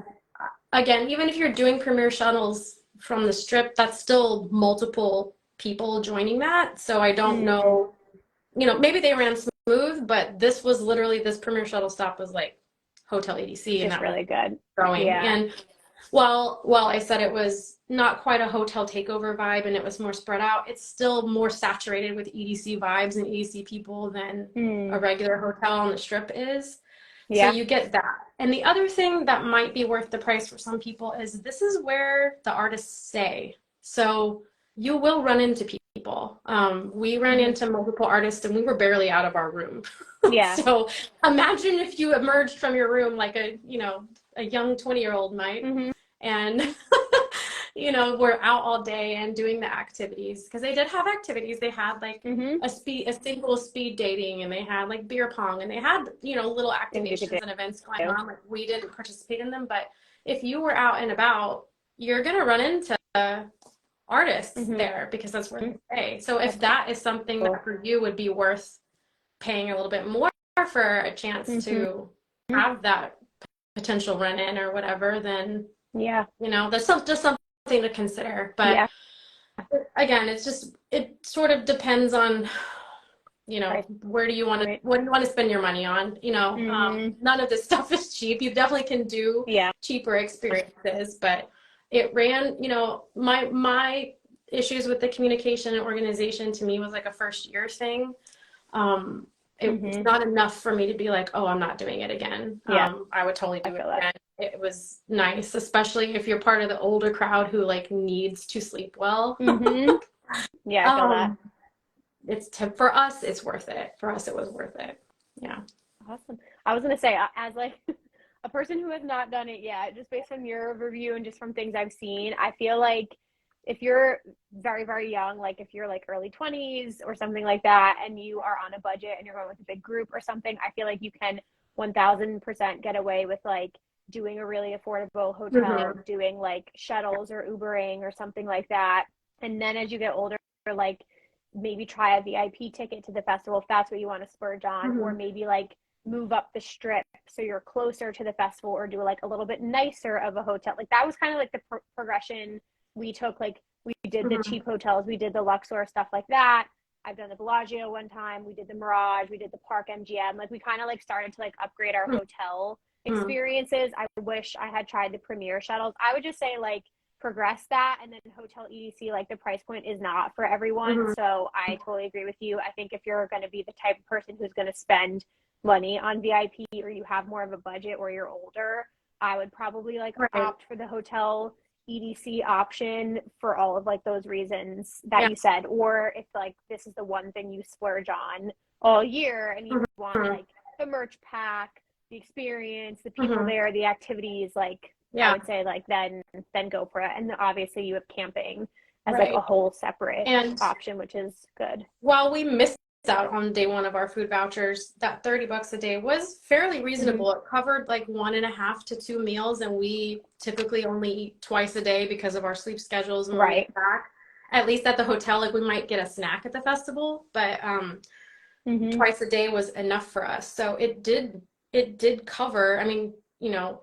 S2: again, even if you're doing premier shuttles from the strip, that's still multiple people joining that. So I don't know. You know, maybe they ran smooth, but this was literally, this premier shuttle stop was like Hotel EDC, and that
S3: really
S2: was
S3: good.
S2: growing.
S3: Yeah.
S2: And while I said it was not quite a hotel takeover vibe and it was more spread out, it's still more saturated with EDC vibes and EDC people than a regular hotel on the strip is.
S3: Yeah.
S2: So you get that. And the other thing that might be worth the price for some people is this is where the artists stay. So you will run into people. We ran into multiple artists and we were barely out of our room.
S3: Yeah.
S2: So imagine if you emerged from your room like a young 20-year-old might, and we're out all day and doing the activities, because they did have activities. They had like a single speed dating, and they had like beer pong, and they had little activations and events going on. Like, we didn't participate in them, but if you were out and about, you're gonna run into artists there, because that's where they stay. So if that is something that for you would be worth paying a little bit more for a chance to have that potential run in or whatever, then there's just something to consider. But again, it sort of depends on where do you want to what do you want to spend your money on. None of this stuff is cheap. You definitely can do cheaper experiences, but it ran, my issues with the communication and organization to me was like a first year thing. It was not enough for me to be like, oh, I'm not doing it again. I would totally do it again. It was nice, especially if you're part of the older crowd who like needs to sleep well.
S3: Yeah, I feel that.
S2: For us, it's worth it. For us, it was worth it. Yeah.
S3: Awesome. I was gonna say, as like a person who has not done it yet, just based on your review and just from things I've seen, I feel like if you're very, very young, like if you're like early 20s or something like that, and you are on a budget and you're going with a big group or something, I feel like you can 1000% get away with like doing a really affordable hotel, doing like shuttles or Ubering or something like that. And then as you get older, like maybe try a VIP ticket to the festival if that's what you want to splurge on, or maybe like move up the strip so you're closer to the festival, or do like a little bit nicer of a hotel. Like that was kind of like the progression we took. Like we did the cheap hotels, we did the Luxor, stuff like that. I've done the Bellagio one time, we did the Mirage, we did the Park MGM. Like we kind of like started to like upgrade our hotel experiences. I wish I had tried the Premier shuttles. I would just say like progress that, and then Hotel EDC, like the price point is not for everyone. So I totally agree with you. I think if you're going to be the type of person who's going to spend money on VIP, or you have more of a budget, or you're older, I would probably like opt for the Hotel EDC option for all of like those reasons that you said, or if like this is the one thing you splurge on all year and you want like the merch pack, the experience, the people there, the activities, like I would say like then go for it. And obviously you have camping as like a whole separate option, which is good.
S2: While we missed out on day one of our food vouchers, that $30 a day was fairly reasonable. It covered like 1.5 to 2 meals, and we typically only eat twice a day because of our sleep schedules when we get back. At least at the hotel, like we might get a snack at the festival, but twice a day was enough for us. So it did cover. I mean, you know,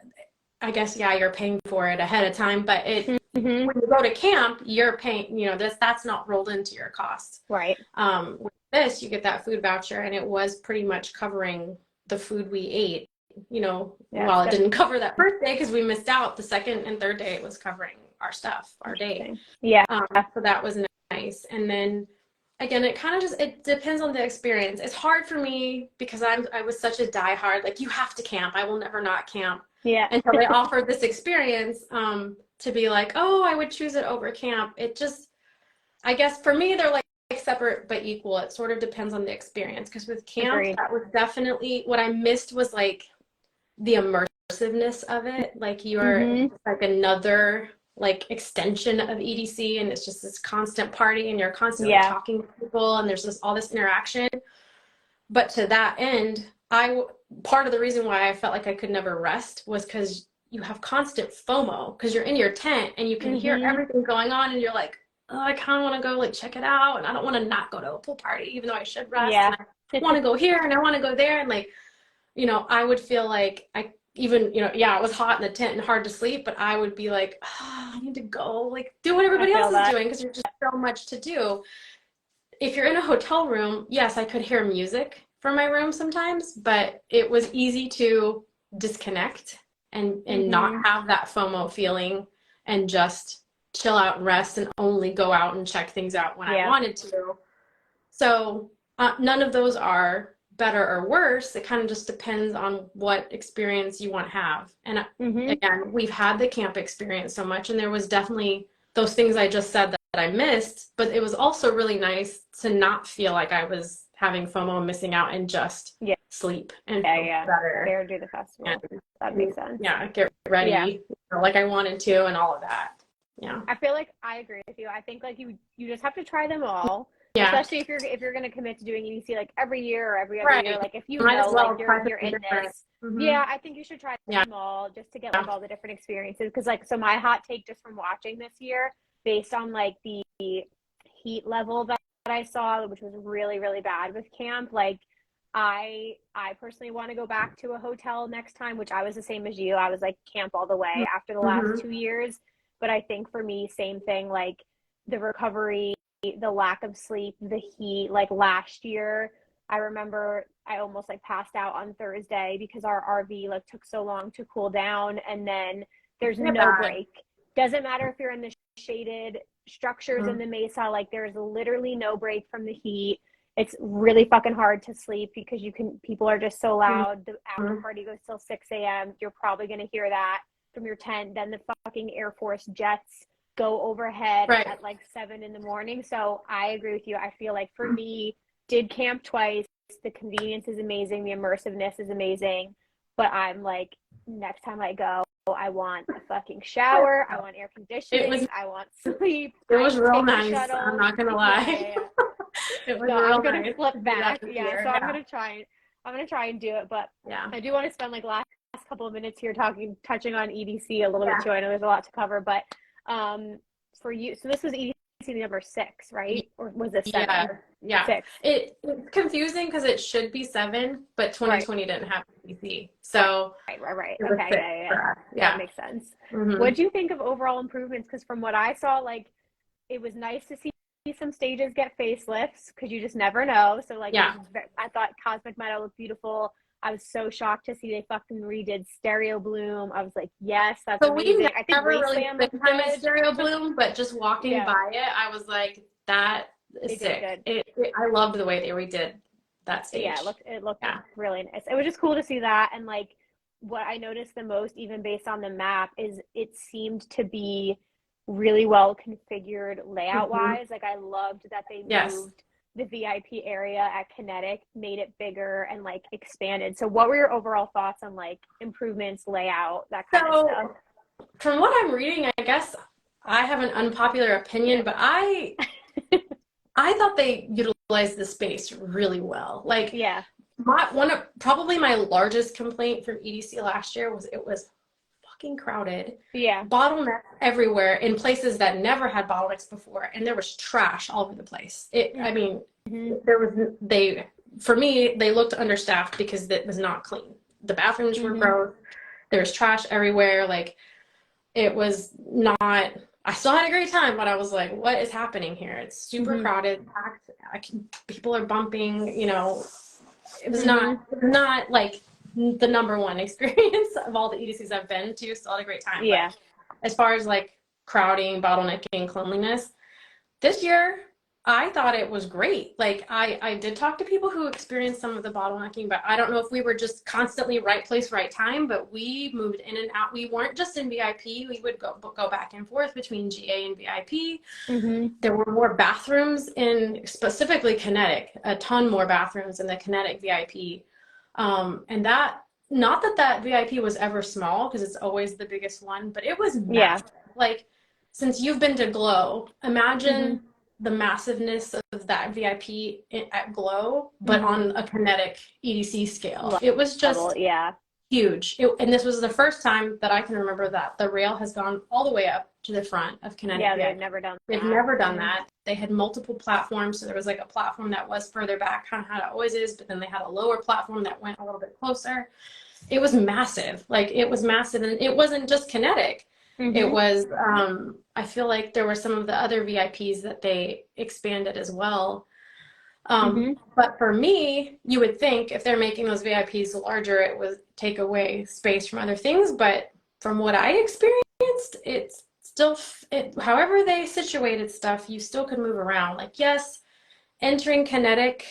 S2: I guess you're paying for it ahead of time, but when you go to camp, you're paying, you know, that's not rolled into your cost.
S3: Right.
S2: With this, you get that food voucher, and it was pretty much covering the food we ate. You know, while it didn't cover that first day because we missed out, the second and third day it was covering our stuff, our day.
S3: Yeah.
S2: So that was nice. And then again, it kind of just, it depends on the experience. It's hard for me because I was such a diehard, like, you have to camp. I will never not camp.
S3: Yeah.
S2: Until they offered this experience to be like, oh, I would choose it over camp. It just, I guess for me, they're like separate but equal. It sort of depends on the experience. Because with camp, that was definitely, what I missed was like the immersiveness of it. Like you are like another like extension of EDC, and it's just this constant party, and you're constantly talking to people, and there's all this interaction. But to that end, part of the reason why I felt like I could never rest was because you have constant FOMO, because you're in your tent and you can hear everything going on, and you're like, oh, I kind of want to go like check it out, and I don't want to not go to a pool party even though I should rest. And I want to go here and I want to go there, and like, you know, I would feel like it was hot in the tent and hard to sleep, but I would be like, oh, I need to go like do what everybody else is doing, because there's just so much to do. If you're in a hotel room, yes, I could hear music from my room sometimes, but it was easy to disconnect and not have that FOMO feeling, and just chill out and rest, and only go out and check things out when I wanted to. So none of those are better or worse. It kind of just depends on what experience you want to have. And again, we've had the camp experience so much, and there was definitely those things I just said that I missed, but it was also really nice to not feel like I was having FOMO and missing out, and just sleep and feel better.
S3: There, do the festival. That makes sense.
S2: Yeah, get ready like I wanted to, and all of that. Yeah.
S3: I feel like I agree with you. I think like you just have to try them all. Yeah. Especially if you're going to commit to doing EDC like every year or every other year. Like if you know like you're in this. Yeah, I think you should try them all just to get like all the different experiences. Because like, so my hot take just from watching this year, based on like the heat level that I saw, which was really, really bad with camp, like I personally want to go back to a hotel next time, which I was the same as you. I was like camp all the way after the last 2 years. But I think for me, same thing, like the recovery, the lack of sleep, the heat. Like last year, I remember I almost like passed out on Thursday because our RV like took so long to cool down, and then there's no break. Doesn't matter if you're in the shaded structures in the mesa, like there's literally no break from the heat. It's really fucking hard to sleep because people are just so loud. The after party goes till 6 a.m. You're probably gonna hear that from your tent. Then the fucking Air Force jets go overhead at like 7 in the morning. So I agree with you. I feel like for me, did camp twice. The convenience is amazing. The immersiveness is amazing. But I'm like, next time I go, I want a fucking shower. I want air conditioning. I want sleep.
S2: It was real nice. I'm not gonna lie. It was real
S3: I'm gonna
S2: nice.
S3: flip back. So I'm gonna try and do it. But I do want to spend like last couple of minutes here touching on EDC a little bit too. I know there's a lot to cover, but for you, so this was EDC number 6, right? Or was it 7?
S2: Yeah.
S3: 6.
S2: It's confusing because it should be 7, but 2020 didn't have EDC. So
S3: right. Okay, that makes sense. What do you think of overall improvements? Because from what I saw, like it was nice to see some stages get facelifts, because you just never know. So like I thought Cosmic Meadow looked beautiful. I was so shocked to see they fucking redid Stereo Bloom. I was like, yes, that's amazing. I think
S2: never really spent time in Stereo Bloom, but just walking by it, I was like, that is sick. I loved the way they redid that stage.
S3: Yeah, it looked really nice. It was just cool to see that. And like what I noticed the most, even based on the map, is it seemed to be really well configured layout wise. Like I loved that they
S2: Yes.
S3: moved the VIP area at Kinetic, made it bigger and like expanded. So what were your overall thoughts on like improvements, layout, that kind of stuff?
S2: From what I'm reading, I guess I have an unpopular opinion, but I thought they utilized the space really well. Like,
S3: Yeah.
S2: Probably my largest complaint from EDC last year was it was fucking crowded.
S3: Yeah.
S2: Bottlenecks everywhere in places that never had bottlenecks before, and there was trash all over the place. I mean, for me, they looked understaffed because it was not clean. The bathrooms were gross. There was trash everywhere. Like, it was not, I still had a great time, but I was like, what is happening here? It's super crowded, packed. People are bumping, you know. It was not like the number one experience of all the EDCs I've been to. Still had a great time.
S3: Yeah.
S2: But as far as like crowding, bottlenecking, cleanliness, this year I thought it was great. Like I did talk to people who experienced some of the bottlenecking, but I don't know if we were just constantly right place, right time, but we moved in and out. We weren't just in VIP. We would go back and forth between GA and VIP. There were more bathrooms in specifically Kinetic, a ton more bathrooms in the Kinetic VIP. And that, not that VIP was ever small because it's always the biggest one, but it was massive. Like, since you've been to Glow, imagine the massiveness of that VIP at Glow, but on a Kinetic EDC scale. It was just huge. And this was the first time that I can remember that the rail has gone all the way up to the front of Kinetic.
S3: Yeah, they've never done that.
S2: They've never done that. They had multiple platforms. So there was like a platform that was further back, kind of how it always is, but then they had a lower platform that went a little bit closer. It was massive. Like, it was massive. And it wasn't just Kinetic. It was, I feel like there were some of the other VIPs that they expanded as well. But for me, you would think if they're making those VIPs larger, it would take away space from other things. But from what I experienced, it's still, however they situated stuff, you still could move around. Like, yes, entering Kinetic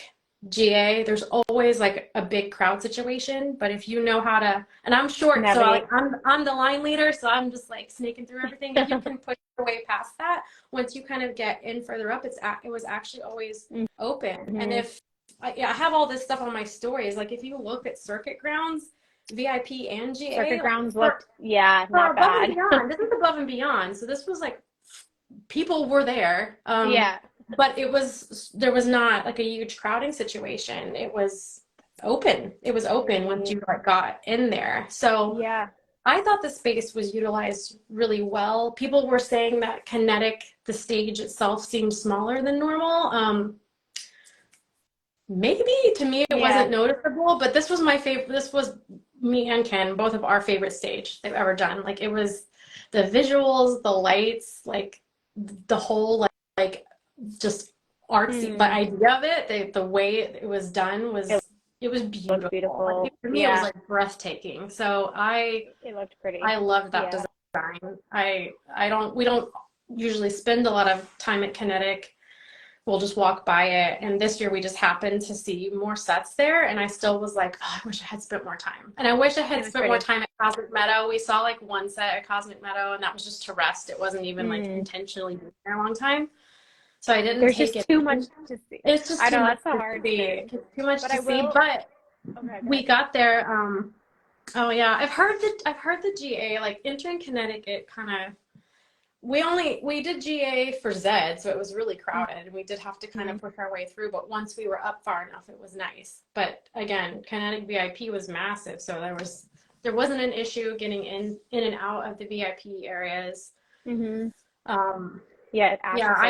S2: GA, there's always like a big crowd situation, but if you know how to, and I'm short, so I'm the line leader, so I'm just like snaking through everything. If you can push your way past that, once you kind of get in further up, it was actually always open. And if I have all this stuff on my stories, like if you look at circuit grounds, VIP and GA,
S3: circuit grounds looked not bad.
S2: This is above and beyond. So this was like, people were there. But there was not like a huge crowding situation. It was open. It was open once you got in there. So I thought the space was utilized really well. People were saying that Kinetic, the stage itself, seemed smaller than normal. Maybe to me it wasn't noticeable, but this was my favorite. This was me and Ken, both of our favorite stage they've ever done. Like, it was the visuals, the lights, like the whole like just artsy, but idea of it, the way it was done was beautiful. Like, for me, it was like breathtaking. So
S3: it looked pretty.
S2: I loved that design. We don't usually spend a lot of time at Kinetic. We'll just walk by it. And this year we just happened to see more sets there. And I still was like, oh, I wish I had spent more time. And I wish I had spent more time at Cosmic Meadow. We saw like one set at Cosmic Meadow, and that was just to rest. It wasn't even like intentionally being there a long time. So I didn't
S3: There's
S2: take
S3: just
S2: it.
S3: too much to see.
S2: It's just
S3: I know,
S2: too
S3: that's
S2: much
S3: a
S2: to
S3: hard
S2: see.
S3: thing.
S2: It's too much to see. But we got there. Oh yeah, I've heard the GA, like entering Connecticut, kind of. We did GA for Zed, so it was really crowded, and we did have to kind of push our way through. But once we were up far enough, it was nice. But again, Kinetic VIP was massive, so there wasn't an issue getting in and out of the VIP areas. I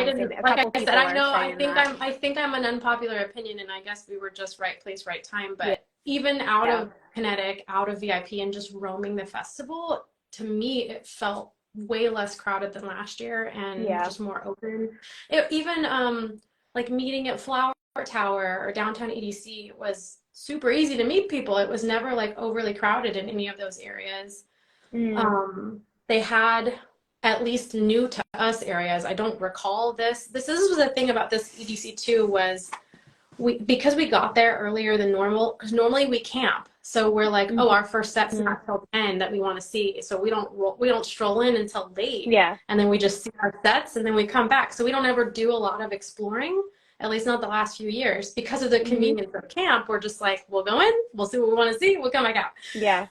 S2: didn't. Like I said, I know. I think I'm an unpopular opinion, and I guess we were just right place, right time. But even out of Kinetic, out of VIP, and just roaming the festival, to me, it felt way less crowded than last year, and just more open. Even like meeting at Flower Tower or downtown EDC was super easy to meet people. It was never like overly crowded in any of those areas. They had, at least new to us, areas. I don't recall this. This was the thing about this EDC too, was because we got there earlier than normal, because normally we camp. So we're like, oh, our first set's not till 10 that we want to see. So we don't stroll in until late.
S3: Yeah.
S2: And then we just see our sets and then we come back. So we don't ever do a lot of exploring, at least not the last few years, because of the convenience of camp. We're just like, we'll go in, we'll see what we want to see, we'll come back out.
S3: Yeah.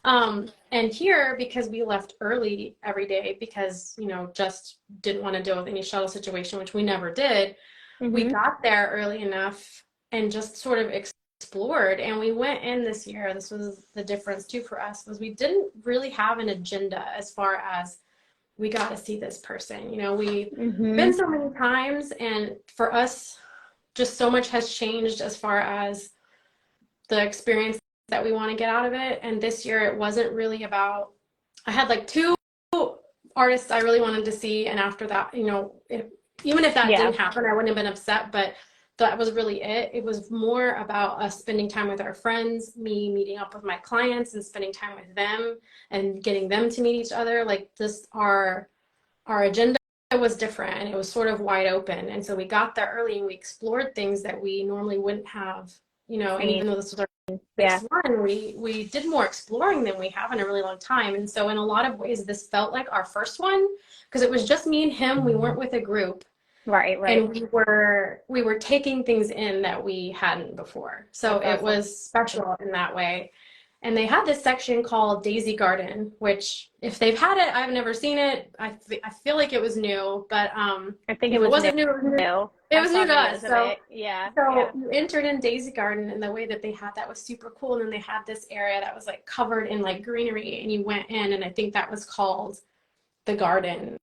S2: And here, because we left early every day because, you know, just didn't want to deal with any shuttle situation, which we never did. We got there early enough and just sort of explored. And we went in this year, this was the difference too for us, was we didn't really have an agenda as far as we got to see this person. You know, we've been so many times, and for us, just so much has changed as far as the experience that we want to get out of it. And this year it wasn't really about, I had like 2 artists I really wanted to see, and after that, you know, even if that didn't happen, I wouldn't have been upset, but that was really it. It was more about us spending time with our friends, me meeting up with my clients and spending time with them and getting them to meet each other. Like this, our agenda was different, and it was sort of wide open. And so we got there early and we explored things that we normally wouldn't have, you know, and even though this was our next one, we did more exploring than we have in a really long time. And so in a lot of ways, this felt like our first one because it was just me and him. We weren't with a group.
S3: Right.
S2: And we were taking things in that we hadn't before. So it was special in that way. And they had this section called Daisy Garden, which if they've had it, I've never seen it. I feel like it was new, but
S3: I think
S2: it wasn't new. It was new to us. So you entered in Daisy Garden, and the way that they had that was super cool. And then they had this area that was like covered in like greenery, and you went in, and I think that was called the garden.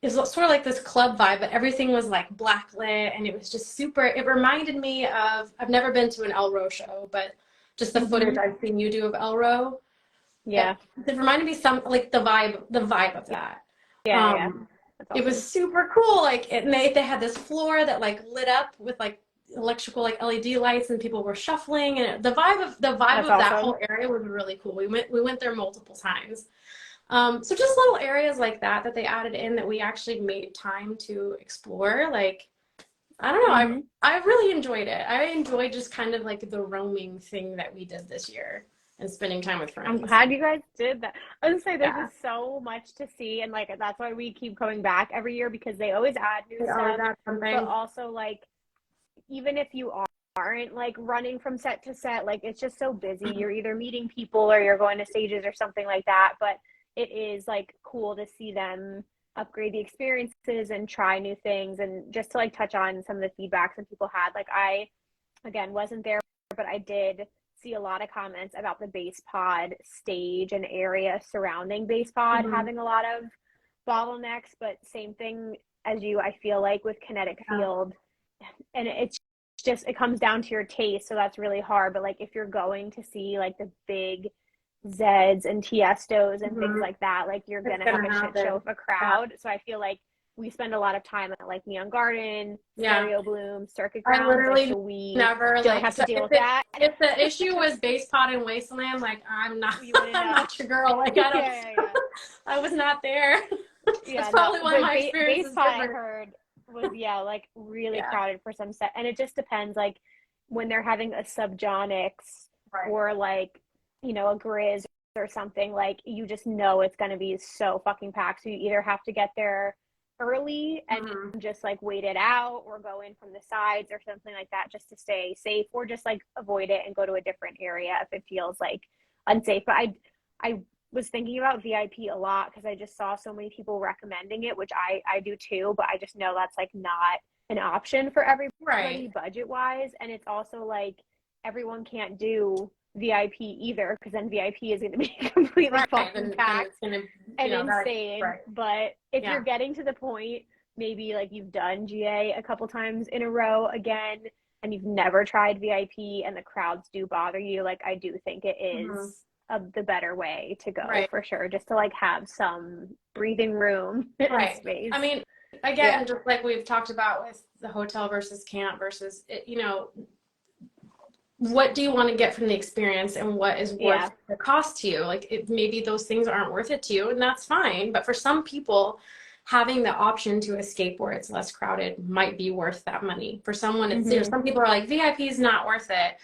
S2: It's sort of like this club vibe, but everything was like black lit, and it was just super. It reminded me of, I've never been to an Elro show, but just the footage I've seen you do of Elro.
S3: Yeah.
S2: It reminded me some like the vibe of that.
S3: Yeah.
S2: Awesome. It was super cool. Like they had this floor that like lit up with like electrical like LED lights, and people were shuffling, and the vibe of that whole area was really cool. We went there multiple times. So just little areas like that they added in that we actually made time to explore. Like, I don't know, I really enjoyed it. I enjoyed just kind of like the roaming thing that we did this year and spending time with friends.
S3: I'm glad you guys did that. I was gonna say there's just so much to see, and like that's why we keep coming back every year, because they always add new stuff. But also like, even if you aren't like running from set to set, like it's just so busy. You're either meeting people or you're going to stages or something like that. But it is like cool to see them upgrade the experiences and try new things. And just to like touch on some of the feedbacks that people had, like I, again, wasn't there, but I did see a lot of comments about the base pod stage and area surrounding base pod having a lot of bottlenecks. But same thing as you, I feel like with Kinetic Field, and it's just, it comes down to your taste. So that's really hard. But like if you're going to see like the big Zeds and Tiestos and things like that, like you're gonna have a shit show of a crowd. So I feel like we spend a lot of time at like Neon Garden, Stereo Bloom, Circuit Grounds.
S2: I literally
S3: so we
S2: never
S3: don't have to deal with that.
S2: If the issue was base pod and Wasteland, like I'm not your girl. Like I don't. I was not there. That's probably why my experience
S3: base pod I heard was like really crowded for some set, and it just depends. Like when they're having a Subjonics or like, you know, a Grizz or something, like you just know it's going to be so fucking packed. So you either have to get there early and just like wait it out, or go in from the sides or something like that just to stay safe, or just like avoid it and go to a different area if it feels like unsafe. But I was thinking about VIP a lot because I just saw so many people recommending it, which I do too, but I just know that's like not an option for everybody budget wise. And it's also like everyone can't do VIP either, because then VIP is going to be completely fucking packed and insane. But if you're getting to the point, maybe like you've done GA a couple times in a row again, and you've never tried VIP and the crowds do bother you, like I do think it is the better way to go for sure, just to like have some breathing room and space.
S2: I mean, again, just like we've talked about with the hotel versus camp versus, you know, what do you want to get from the experience and what is worth the cost to you? Like maybe those things aren't worth it to you, and that's fine. But for some people, having the option to escape where it's less crowded might be worth that money. For someone, it's, you know, some people are like, VIP is not worth it.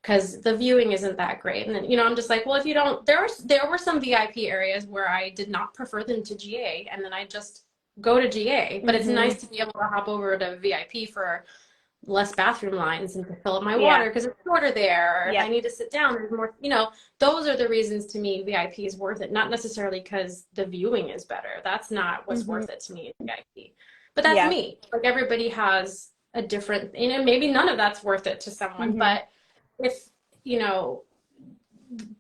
S2: because the viewing isn't that great. And then, you know, I'm just like, well, if you don't, there were some VIP areas where I did not prefer them to GA, and then I just go to GA. But it's nice to be able to hop over to VIP for less bathroom lines and to fill up my water because it's shorter there. Or if I need to sit down, there's more, you know, those are the reasons to me VIP is worth it. Not necessarily because the viewing is better. That's not what's worth it to me in VIP. But that's me. Like everybody has a different, you know, maybe none of that's worth it to someone, but if, you know,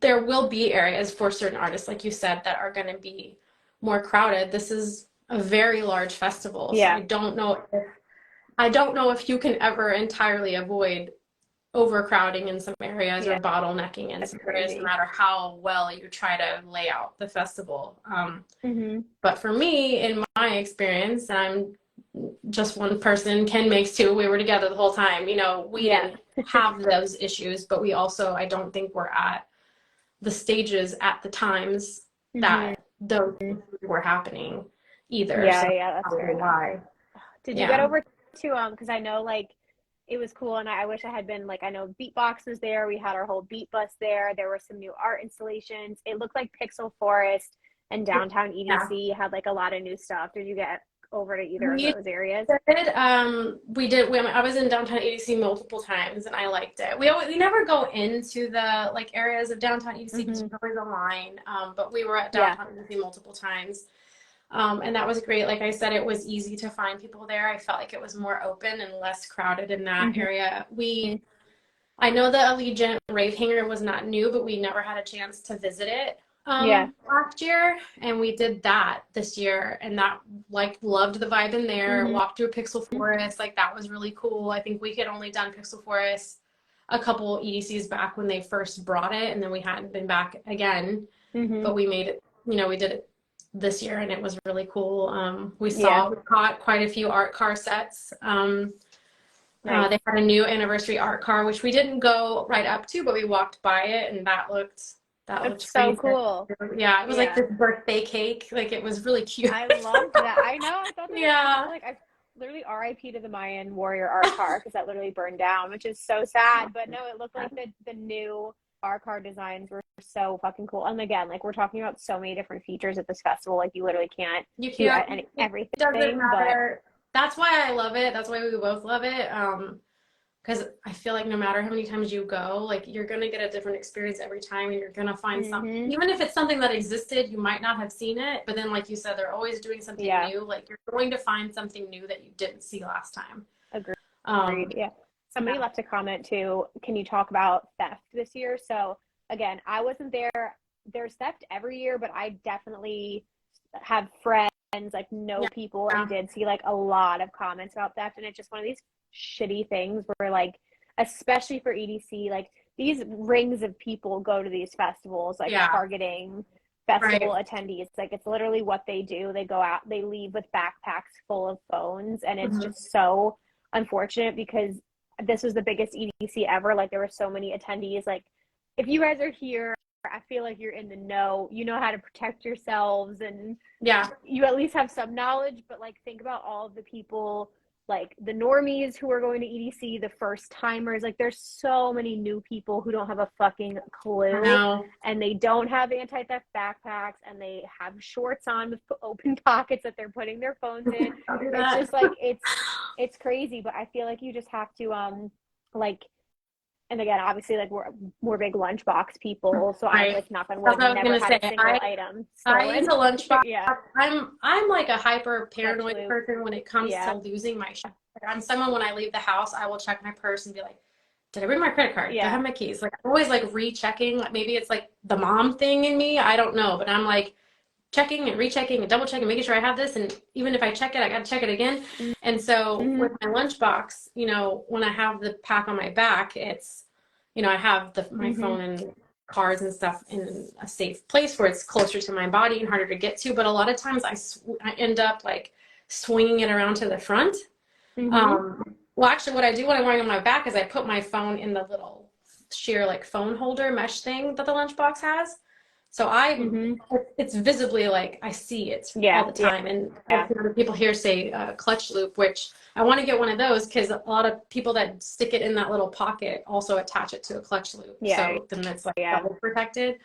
S2: there will be areas for certain artists, like you said, that are going to be more crowded. This is a very large festival. So I don't know if you can ever entirely avoid overcrowding in some areas or bottlenecking in some areas, no matter how well you try to lay out the festival. But for me, in my experience, and I'm just one person, Ken makes two, we were together the whole time, you know, we didn't have those issues, but we also, I don't think we're at the stages at the times that those were happening either.
S3: That's very why. Did you get over to because I know like it was cool, and I wish I had been, like, I know Beatbox was there, we had our whole beat bus there were some new art installations, it looked like Pixel Forest and downtown EDC had like a lot of new stuff. Did you get over to either of those areas?
S2: We did. I was in downtown EDC multiple times, and I liked it. We never go into the like areas of downtown EDC because there's always a line. But we were at downtown EDC multiple times, and that was great. Like I said, it was easy to find people there. I felt like it was more open and less crowded in that area. I know the Allegiant Rave hangar was not new, but we never had a chance to visit it. Last year, and we did that this year, and that, like, loved the vibe in there. Walked through Pixel Forest, like that was really cool. I think we had only done Pixel Forest a couple EDCs back when they first brought it, and then we hadn't been back again. But we made it, you know, we did it this year, and it was really cool. We caught quite a few art car sets. They had a new anniversary art car, which we didn't go right up to, but we walked by it, and that looked
S3: so cool.
S2: Yeah, it was like this birthday cake. Like, it was really cute.
S3: I loved that. I know. I thought that like, I literally RIP to the Mayan warrior art car because that literally burned down, which is so sad. But no, it looked like the new art car designs were so fucking cool. And again, like, we're talking about so many different features at this festival. Like, you literally can't do everything. It doesn't matter.
S2: That's why I love it. That's why we both love it. Because I feel like no matter how many times you go, like, you're going to get a different experience every time, and you're going to find something. Even if it's something that existed, you might not have seen it. But then, like you said, they're always doing something new. Like, you're going to find something new that you didn't see last time.
S3: Agreed. Somebody left a comment, too. Can you talk about theft this year? So, again, I wasn't there. There's theft every year, but I definitely have friends, like, know people, and did see, like, a lot of comments about theft. And it's just one of these shitty things where, like, especially for EDC, like, these rings of people go to these festivals, like, targeting festival attendees. Like, it's literally what they do. They go out, they leave with backpacks full of phones, and it's just so unfortunate because this was the biggest EDC ever. Like, there were so many attendees. Like, if you guys are here, I feel like you're in the know, you know how to protect yourselves, and you at least have some knowledge. But, like, think about all of the people, like the normies who are going to EDC, the first timers. Like, there's so many new people who don't have a fucking clue, and they don't have anti-theft backpacks, and they have shorts on with open pockets that they're putting their phones in. It's just like, it's crazy. But I feel like you just have to like, and again, obviously, like, we're big lunchbox people, so I'm like, knock on wood, never had a single item stolen.
S2: I use a lunchbox. I'm like a hyper paranoid person when it comes to losing my shit. Like, I'm someone, when I leave the house, I will check my purse and be like, did I bring my credit card? Do I have my keys? Like, I'm always like rechecking. Like, maybe it's like the mom thing in me, I don't know, but I'm like checking and rechecking and double checking, making sure I have this. And even if I check it, I got to check it again. And so with my lunchbox, you know, when I have the pack on my back, it's, you know, I have my phone and cards and stuff in a safe place where it's closer to my body and harder to get to. But a lot of times I end up like swinging it around to the front. Well, actually, what I do when I'm wearing on my back is I put my phone in the little sheer, like, phone holder mesh thing that the lunchbox has. So it's visibly like I see it
S3: Yeah,
S2: all the time. And I've heard other people here say clutch loop, which I want to get one of those because a lot of people that stick it in that little pocket also attach it to a clutch loop.
S3: Yeah.
S2: So then it's like double protected.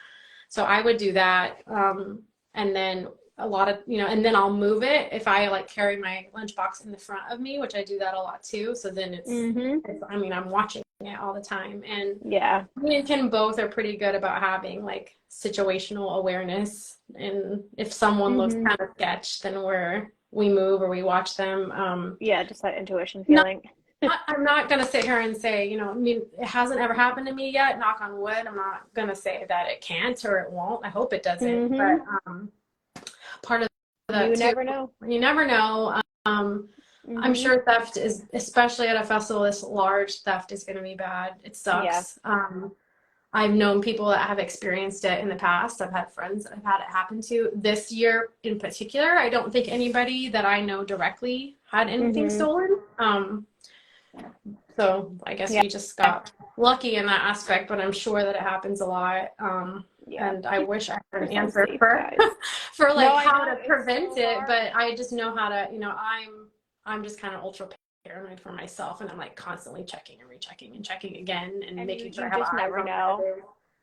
S2: So I would do that. And then a lot of, and then I'll move it if I like carry my lunchbox in the front of me, which I do that a lot too. So then it's I mean, I'm watching it all the time. And me and Ken both are pretty good about having like situational awareness. And if someone looks kind of sketch, then we move or we watch them.
S3: Just that intuition feeling.
S2: I'm not going to sit here and say, I mean, it hasn't ever happened to me yet, knock on wood. I'm not going to say that it can't or it won't. I hope it doesn't. But part of that
S3: you never know.
S2: You never know. I'm sure theft is, especially at a festival this large, theft is going to be bad. It sucks. I've known people that have experienced it in the past. I've had friends that have had it happen to. This year in particular, I don't think anybody that I know directly had anything stolen. So I guess we just got lucky in that aspect, but I'm sure that it happens a lot. And I wish I had an answer for like how to prevent it, but I just know how to, I'm just kind of ultra paranoid for myself, and I'm like constantly checking and rechecking and checking again and making sure I have
S3: just never know.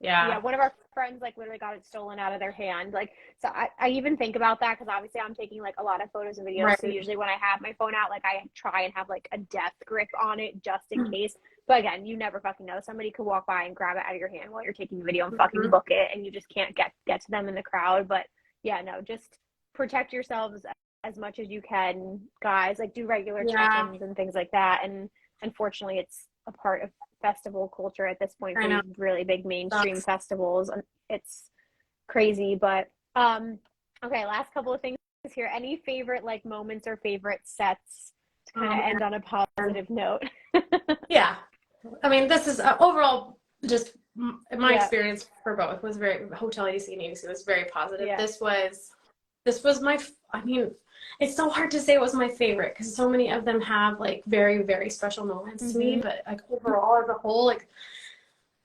S2: Yeah.
S3: One of our friends like literally got it stolen out of their hand. Like, so I even think about that because obviously I'm taking like a lot of photos and videos.
S2: Right.
S3: So usually when I have my phone out, like I try and have like a death grip on it just in case. But again, you never fucking know. Somebody could walk by and grab it out of your hand while you're taking the video and fucking book it, and you just can't get to them in the crowd. But yeah, no, just protect yourselves as much as you can, guys. Like do regular check-ins and things like that. And unfortunately, it's a part of festival culture at this point for these really big mainstream festivals. It's crazy, but okay, last couple of things here. Any favorite like moments or favorite sets to kind of end on a positive note?
S2: Yeah, I mean, this is overall just my experience for both was very Hotel EDC and EDC was very positive. This was my, I mean, it's so hard to say it was my favorite because so many of them have like very, very special moments to me, but like overall as a whole, like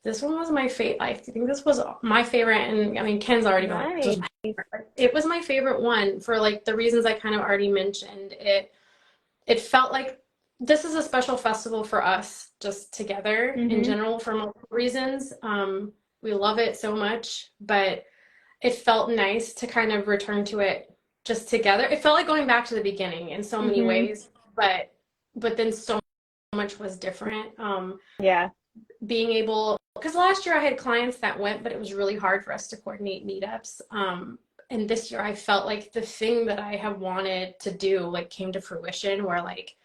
S2: this one was my favorite. I think this was my favorite, and I mean, Ken's already been like, this was my favorite. It was my favorite one for like the reasons I kind of already mentioned. It felt like this is a special festival for us just together in general for multiple reasons. We love it so much, but it felt nice to kind of return to it just together. It felt like going back to the beginning in so many ways, but then so much was different. Being able, because last year I had clients that went, but it was really hard for us to coordinate meetups. And this year I felt like the thing that I have wanted to do like came to fruition, where like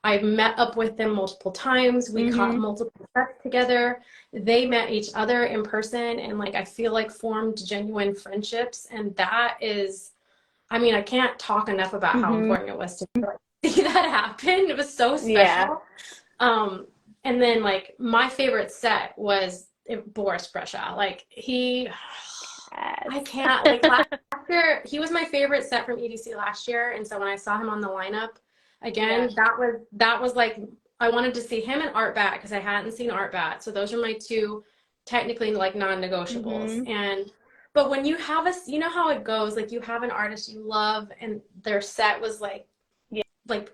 S2: I met up with them multiple times. We caught multiple sets together. They met each other in person and like I feel like formed genuine friendships. And that is, I mean, I can't talk enough about how important it was to see that happen. It was so special. And then like my favorite set was Boris Brescia. Like I can't, like last year, he was my favorite set from EDC last year. And so when I saw him on the lineup again, that was like, I wanted to see him and Art Bat because I hadn't seen Art Bat. So those are my two technically like non-negotiables. But when you have you know how it goes, like you have an artist you love and their set was like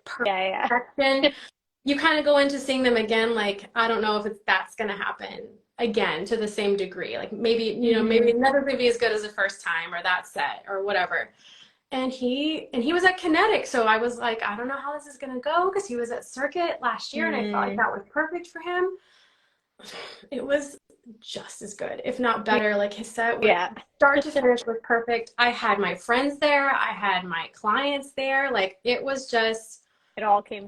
S2: perfection. You kind of go into seeing them again, like, I don't know if that's going to happen again to the same degree. Like maybe, maybe never going to be as good as the first time or that set or whatever. And he was at Kinetic. So I was like, I don't know how this is going to go because he was at Circuit last year and I felt like that was perfect for him. It was just as good, if not better. Like his set, start to finish was perfect. I had my friends there. I had my clients there. Like it was just,
S3: it all came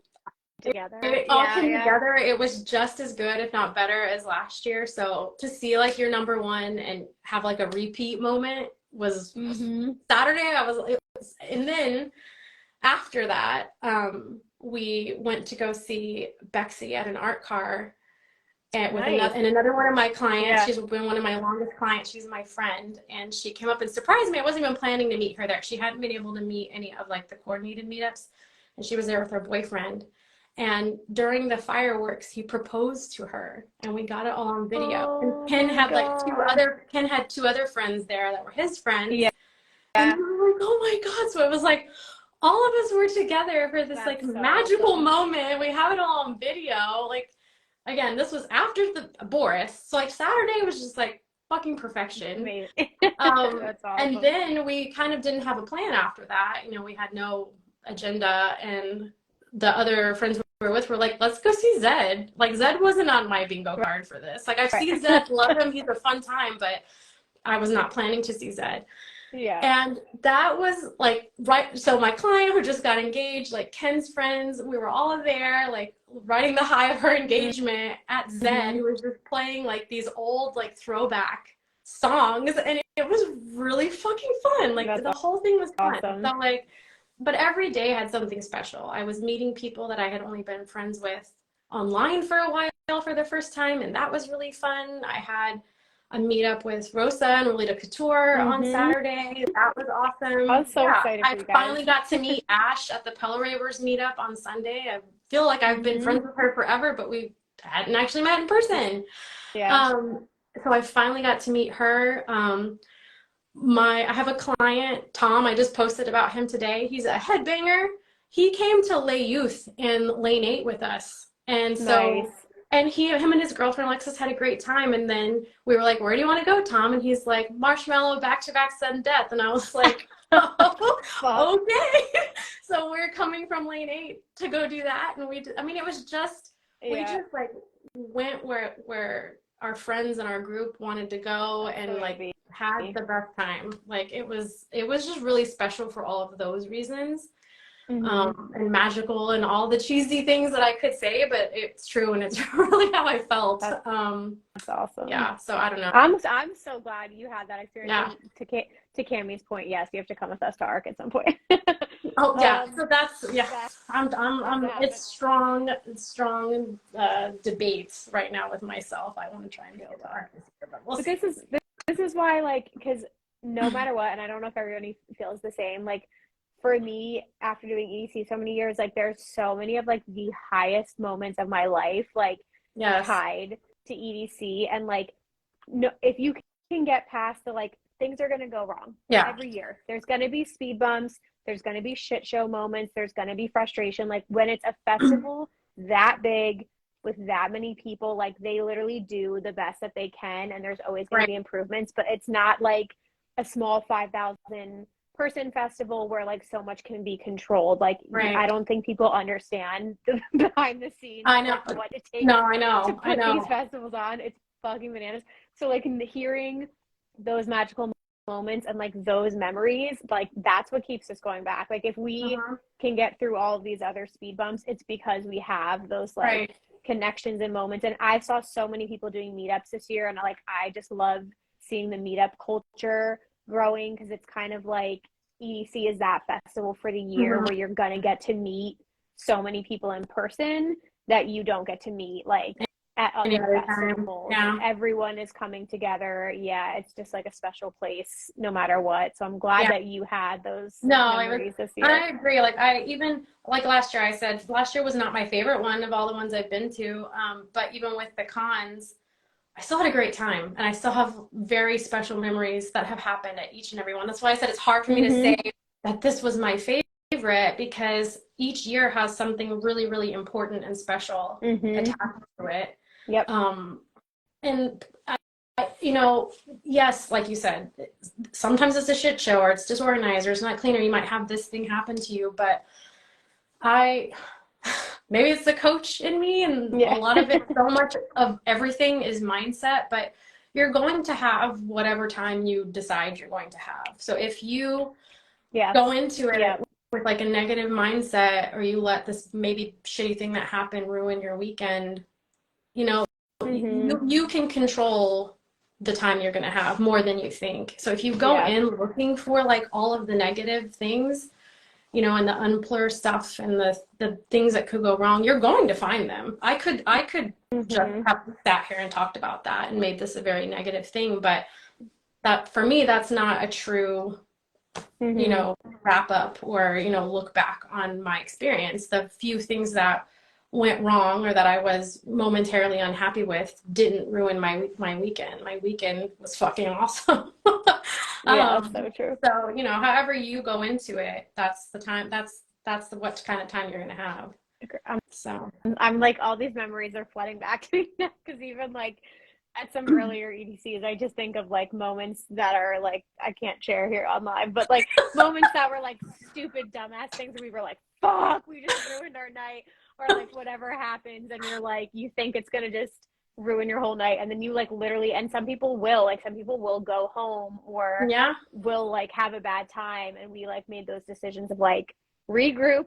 S3: together.
S2: It all came together. It was just as good, if not better, as last year. So to see like your number one and have like a repeat moment was Saturday. And then after that, we went to go see Bexy at an art car. And with another one of my clients, she's been one of my longest clients. She's my friend, and she came up and surprised me. I wasn't even planning to meet her there. She hadn't been able to meet any of like the coordinated meetups, and she was there with her boyfriend. And during the fireworks, he proposed to her, and we got it all on video.
S3: Oh
S2: And Ken
S3: my
S2: had like
S3: God.
S2: Ken had two other friends there that were his friends.
S3: Yeah.
S2: And we were like, oh my God. So it was like all of us were together for this like
S3: That's so
S2: magical
S3: awesome.
S2: moment. We have it all on video. Like, again, this was after the Boris. So like Saturday was just like fucking perfection.
S3: Amazing. That's
S2: And
S3: awesome.
S2: then we kind of didn't have a plan after that. You know, we had no agenda, and the other friends we were with were like, let's go see Zed. Like, Zed wasn't on my bingo card for this. Like, I've seen Zed, love him, he's a fun time, but I was not planning to see Zed.
S3: Yeah.
S2: And that was like, right. So my client who just got engaged, like Ken's friends, we were all there, like riding the high of her engagement at Zed, who was just playing like these old, like throwback songs. And it was really fucking fun. Like the whole thing was fun.
S3: Awesome.
S2: So like, but every day had something special. I was meeting people that I had only been friends with online for a while for the first time. And that was really fun. I had a meetup with Rosa and Lolita Couture on Saturday. That was awesome.
S3: I was so excited for you guys.
S2: I finally got to meet Ash at the Pella Ravers meetup on Sunday. I feel like I've been friends with her forever, but we hadn't actually met in person.
S3: Yeah.
S2: So I finally got to meet her. I have a client, Tom, I just posted about him today. He's a headbanger. He came to Lay Youth in Lane 8 with us. And so
S3: Nice.
S2: and him and his girlfriend Alexis had a great time. And then we were like, where do you want to go, Tom? And he's like, Marshmallow, back-to-back sudden death. And I was like, oh, okay. So we're coming from Lane 8 to go do that. And we just like went where our friends and our group wanted to go, and like had the best time. Like it was just really special for all of those reasons. And magical and all the cheesy things that I could say, but it's true, and it's really how I felt.
S3: That's awesome.
S2: Yeah, so I don't know.
S3: I'm so glad you had that experience. Yeah. To Cammie's point, yes, you have to come with us to ARC at some point.
S2: Oh yeah, so that's it's strong debates right now with myself. I want to try and go to ARC this year, but we'll see.
S3: This is why, like, because no matter what, and I don't know if everybody feels the same, like, for me, after doing EDC so many years, like there's so many of like the highest moments of my life, like tied to EDC. And like, no, if you can get past the like, things are going to go wrong every year. There's going to be speed bumps. There's going to be shit show moments. There's going to be frustration. Like when it's a festival that big with that many people, like they literally do the best that they can. And there's always going to be improvements, but it's not like a small 5,000 person festival where like so much can be controlled. Like I don't think people understand the behind the scenes.
S2: I know
S3: like, what it takes to put these festivals on. It's fucking bananas. So like hearing those magical moments and like those memories, like that's what keeps us going back. Like if we can get through all of these other speed bumps, it's because we have those like connections and moments. And I saw so many people doing meetups this year, and like I just love seeing the meetup culture growing, because it's kind of like EDC is that festival for the year where you're gonna get to meet so many people in person that you don't get to meet like at other festivals. Everyone is coming together. It's just like a special place no matter what. So I'm glad that you had those memories this year.
S2: I agree. Like I even like last year, I said last year was not my favorite one of all the ones I've been to, but even with the cons, I still had a great time, and I still have very special memories that have happened at each and every one. That's why I said it's hard for me to say that this was my favorite, because each year has something really, really important and special attached to it. And yes, like you said, sometimes it's a shit show, or it's disorganized, or it's not clean, or you might have this thing happen to you, but maybe it's the coach in me, and a lot of it, so much of everything is mindset, but you're going to have whatever time you decide you're going to have. So if you go into it with like a negative mindset, or you let this maybe shitty thing that happened ruin your weekend, you can control the time you're going to have more than you think. So if you go in looking for like all of the negative things, and the unplur stuff and the things that could go wrong, you're going to find them. I could just have sat here and talked about that and made this a very negative thing, but that for me, that's not a true, wrap up or, look back on my experience. The few things that went wrong or that I was momentarily unhappy with didn't ruin my weekend. My weekend was fucking awesome.
S3: Yeah, that's so true.
S2: So, you know, however you go into it, that's the time, that's the what kind of time you're gonna have. So
S3: I'm like, all these memories are flooding back to me now, because even like at some earlier EDCs, I just think of like moments that are like, I can't share here online, but like moments that were like stupid, dumbass things where we were like, fuck, we just ruined our night, or like whatever happens, and you're like, you think it's gonna just ruin your whole night, and then you like literally, and some people will go home or
S2: yeah.
S3: will like have a bad time, and we like made those decisions of like regroup,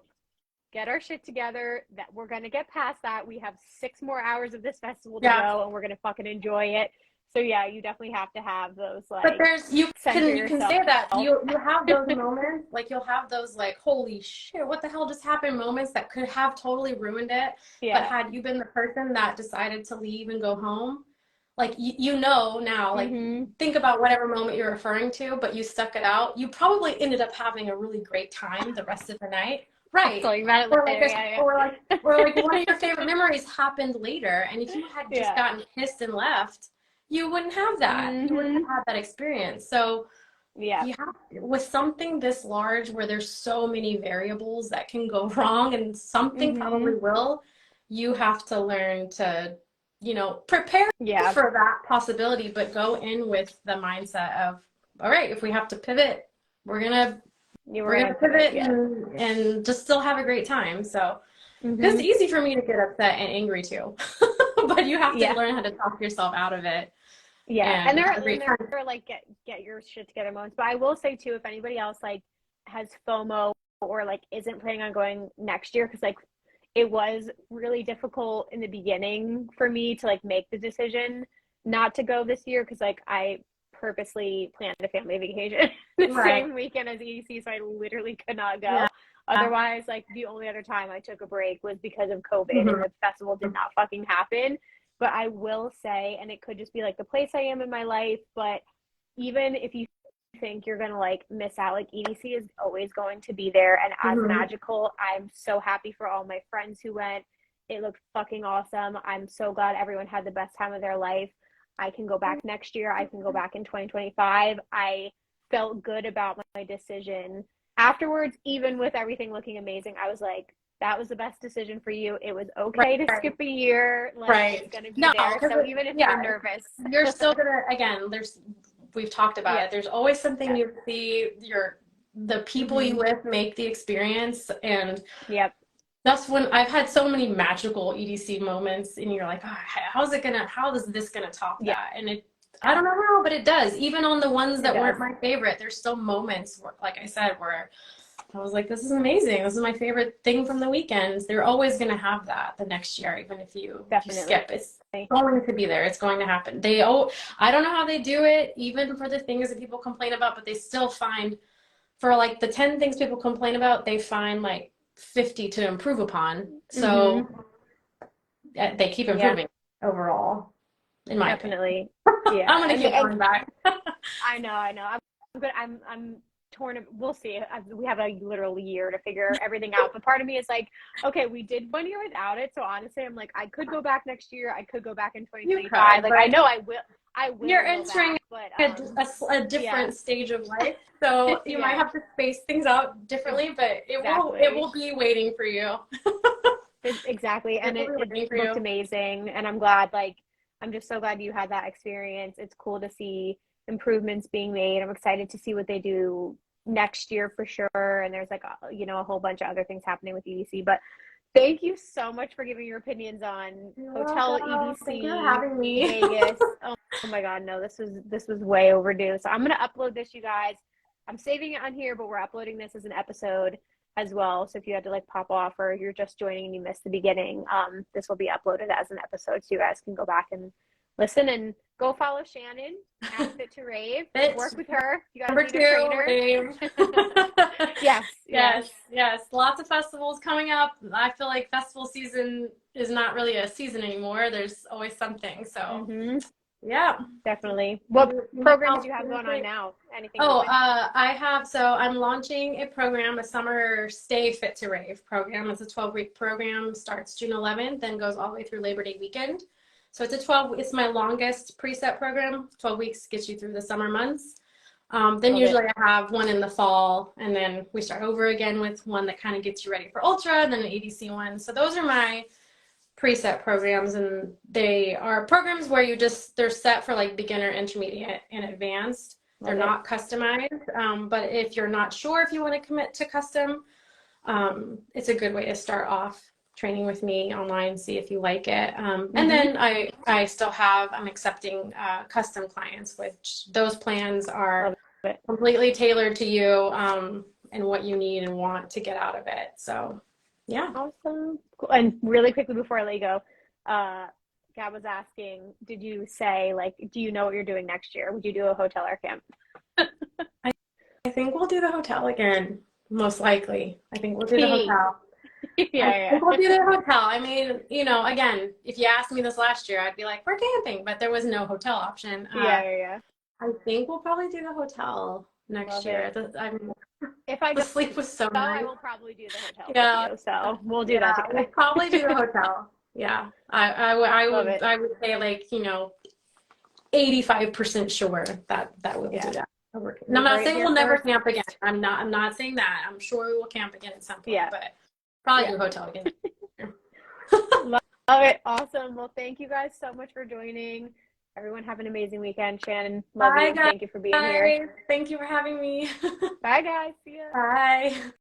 S3: get our shit together, that we're going to get past that. We have 6 more hours of this festival to go, and we're going to fucking enjoy it. So yeah, you definitely have to have those like,
S2: but there's you can say that you have those moments, like you'll have those like, holy shit, what the hell just happened moments that could have totally ruined it. But had you been the person that decided to leave and go home, like you know now, like think about whatever moment you're referring to, but you stuck it out, you probably ended up having a really great time the rest of the night. Right.
S3: Or
S2: like one of your favorite memories happened later, and if you had just gotten pissed and left, you wouldn't have that. You wouldn't have had that experience. So you have, with something this large where there's so many variables that can go wrong, and something probably will, you have to learn to, you know, prepare for that possibility, but go in with the mindset of, all right, if we have to pivot, we're gonna pivot and just still have a great time. So it's easy for me to get upset and angry too, but you have to learn how to talk yourself out of it.
S3: And there are like get your shit together moments. But I will say too, if anybody else like has FOMO or like isn't planning on going next year, because like it was really difficult in the beginning for me to like make the decision not to go this year, because like I purposely planned a family vacation the same weekend as EDC, so I literally could not go. Otherwise, like the only other time I took a break was because of COVID, and the festival did not fucking happen. But I will say, and it could just be like the place I am in my life, but even if you think you're gonna like miss out, like EDC is always going to be there and as magical. I'm so happy for all my friends who went. It looked fucking awesome. I'm so glad everyone had the best time of their life. I can go back next year. I can go back in 2025. I felt good about my decision afterwards, even with everything looking amazing. I was like, that was the best decision for you. It was okay to skip a year. Like, it's gonna be there. So even if you're nervous,
S2: you're still gonna, again, we've talked about it. There's always something you see, the people you with make the experience. And that's when I've had so many magical EDC moments, and you're like, oh, how is this gonna top that? And I don't know how, but it does. Even on the ones that weren't my favorite, there's still moments where, like I said, where I was like, this is amazing. This is my favorite thing from the weekends. They're always going to have that the next year, even if you skip. It's going to be there. It's going to happen. I don't know how they do it, even for the things that people complain about, but they still find, for like the 10 things people complain about, they find like 50 to improve upon. So they keep improving overall, in my opinion. I'm going to keep going back.
S3: I know. I'm torn. We'll see. We have a literal year to figure everything out. But part of me is like, okay, we did 1 year without it. So honestly, I'm like, I could go back next year. I could go back in 2025. Like, I know I will.
S2: You're entering a different stage of life. So you might have to space things out differently, but it will be waiting for you.
S3: Exactly. And it looked amazing. And I'm glad, like, I'm just so glad you had that experience. It's cool to see improvements being made. I'm excited to see what they do next year for sure. And there's like, a whole bunch of other things happening with EDC. But thank you so much for giving your opinions on Hotel EDC.
S2: Thank you for having me.
S3: Vegas. Oh my God, no, this was way overdue. So I'm going to upload this, you guys. I'm saving it on here, but we're uploading this as an episode as well. So if you had to like pop off or you're just joining and you missed the beginning, this will be uploaded as an episode, so you guys can go back and listen, and go follow Shannon at Fit to Rave. Work with her. You guys need a trainer.
S2: Yes. Lots of festivals coming up. I feel like festival season is not really a season anymore. There's always something. So Yeah.
S3: Definitely. What programs do you have going on now? Anything
S2: Oh,
S3: going?
S2: I'm launching a program, a summer stay fit to rave program. It's a 12-week program, starts June 11th, then goes all the way through Labor Day weekend. So it's my longest preset program. 12 weeks gets you through the summer months. Then usually I have one in the fall, and then we start over again with one that kind of gets you ready for ultra, and then an EDC one. So those are my preset programs, and they are programs where they're set for like beginner, intermediate, and advanced. They're not customized, but if you're not sure if you want to commit to custom, it's a good way to start off training with me online, see if you like it. And then I'm accepting custom clients, which those plans are completely tailored to you and what you need and want to get out of it. So yeah.
S3: Awesome. Cool. And really quickly before I let you go, Gab was asking, did you say, like, do you know what you're doing next year? Would you do a hotel or camp?
S2: I think we'll do the hotel again, most likely. I think we'll do the hotel.
S3: Yeah.
S2: We'll do the hotel. I mean, again, if you asked me this last year, I'd be like, we're camping, but there was no hotel option.
S3: Yeah.
S2: I think we'll probably do the hotel next year.
S3: If I
S2: the sleep was so nice.
S3: I will probably do the hotel with you, so we'll do that together.
S2: We'll probably do the hotel. Yeah. I would say like, 85% sure that we'll do that. And I'm not saying we'll never camp again. I'm not saying that. I'm sure we will camp again at some point, but probably do a hotel again.
S3: Love it. Awesome. Well, thank you guys so much for joining. Everyone have an amazing weekend. Shannon, love you. Thank you for being here.
S2: Thank you for having me.
S3: Bye, guys. See ya.
S2: Bye.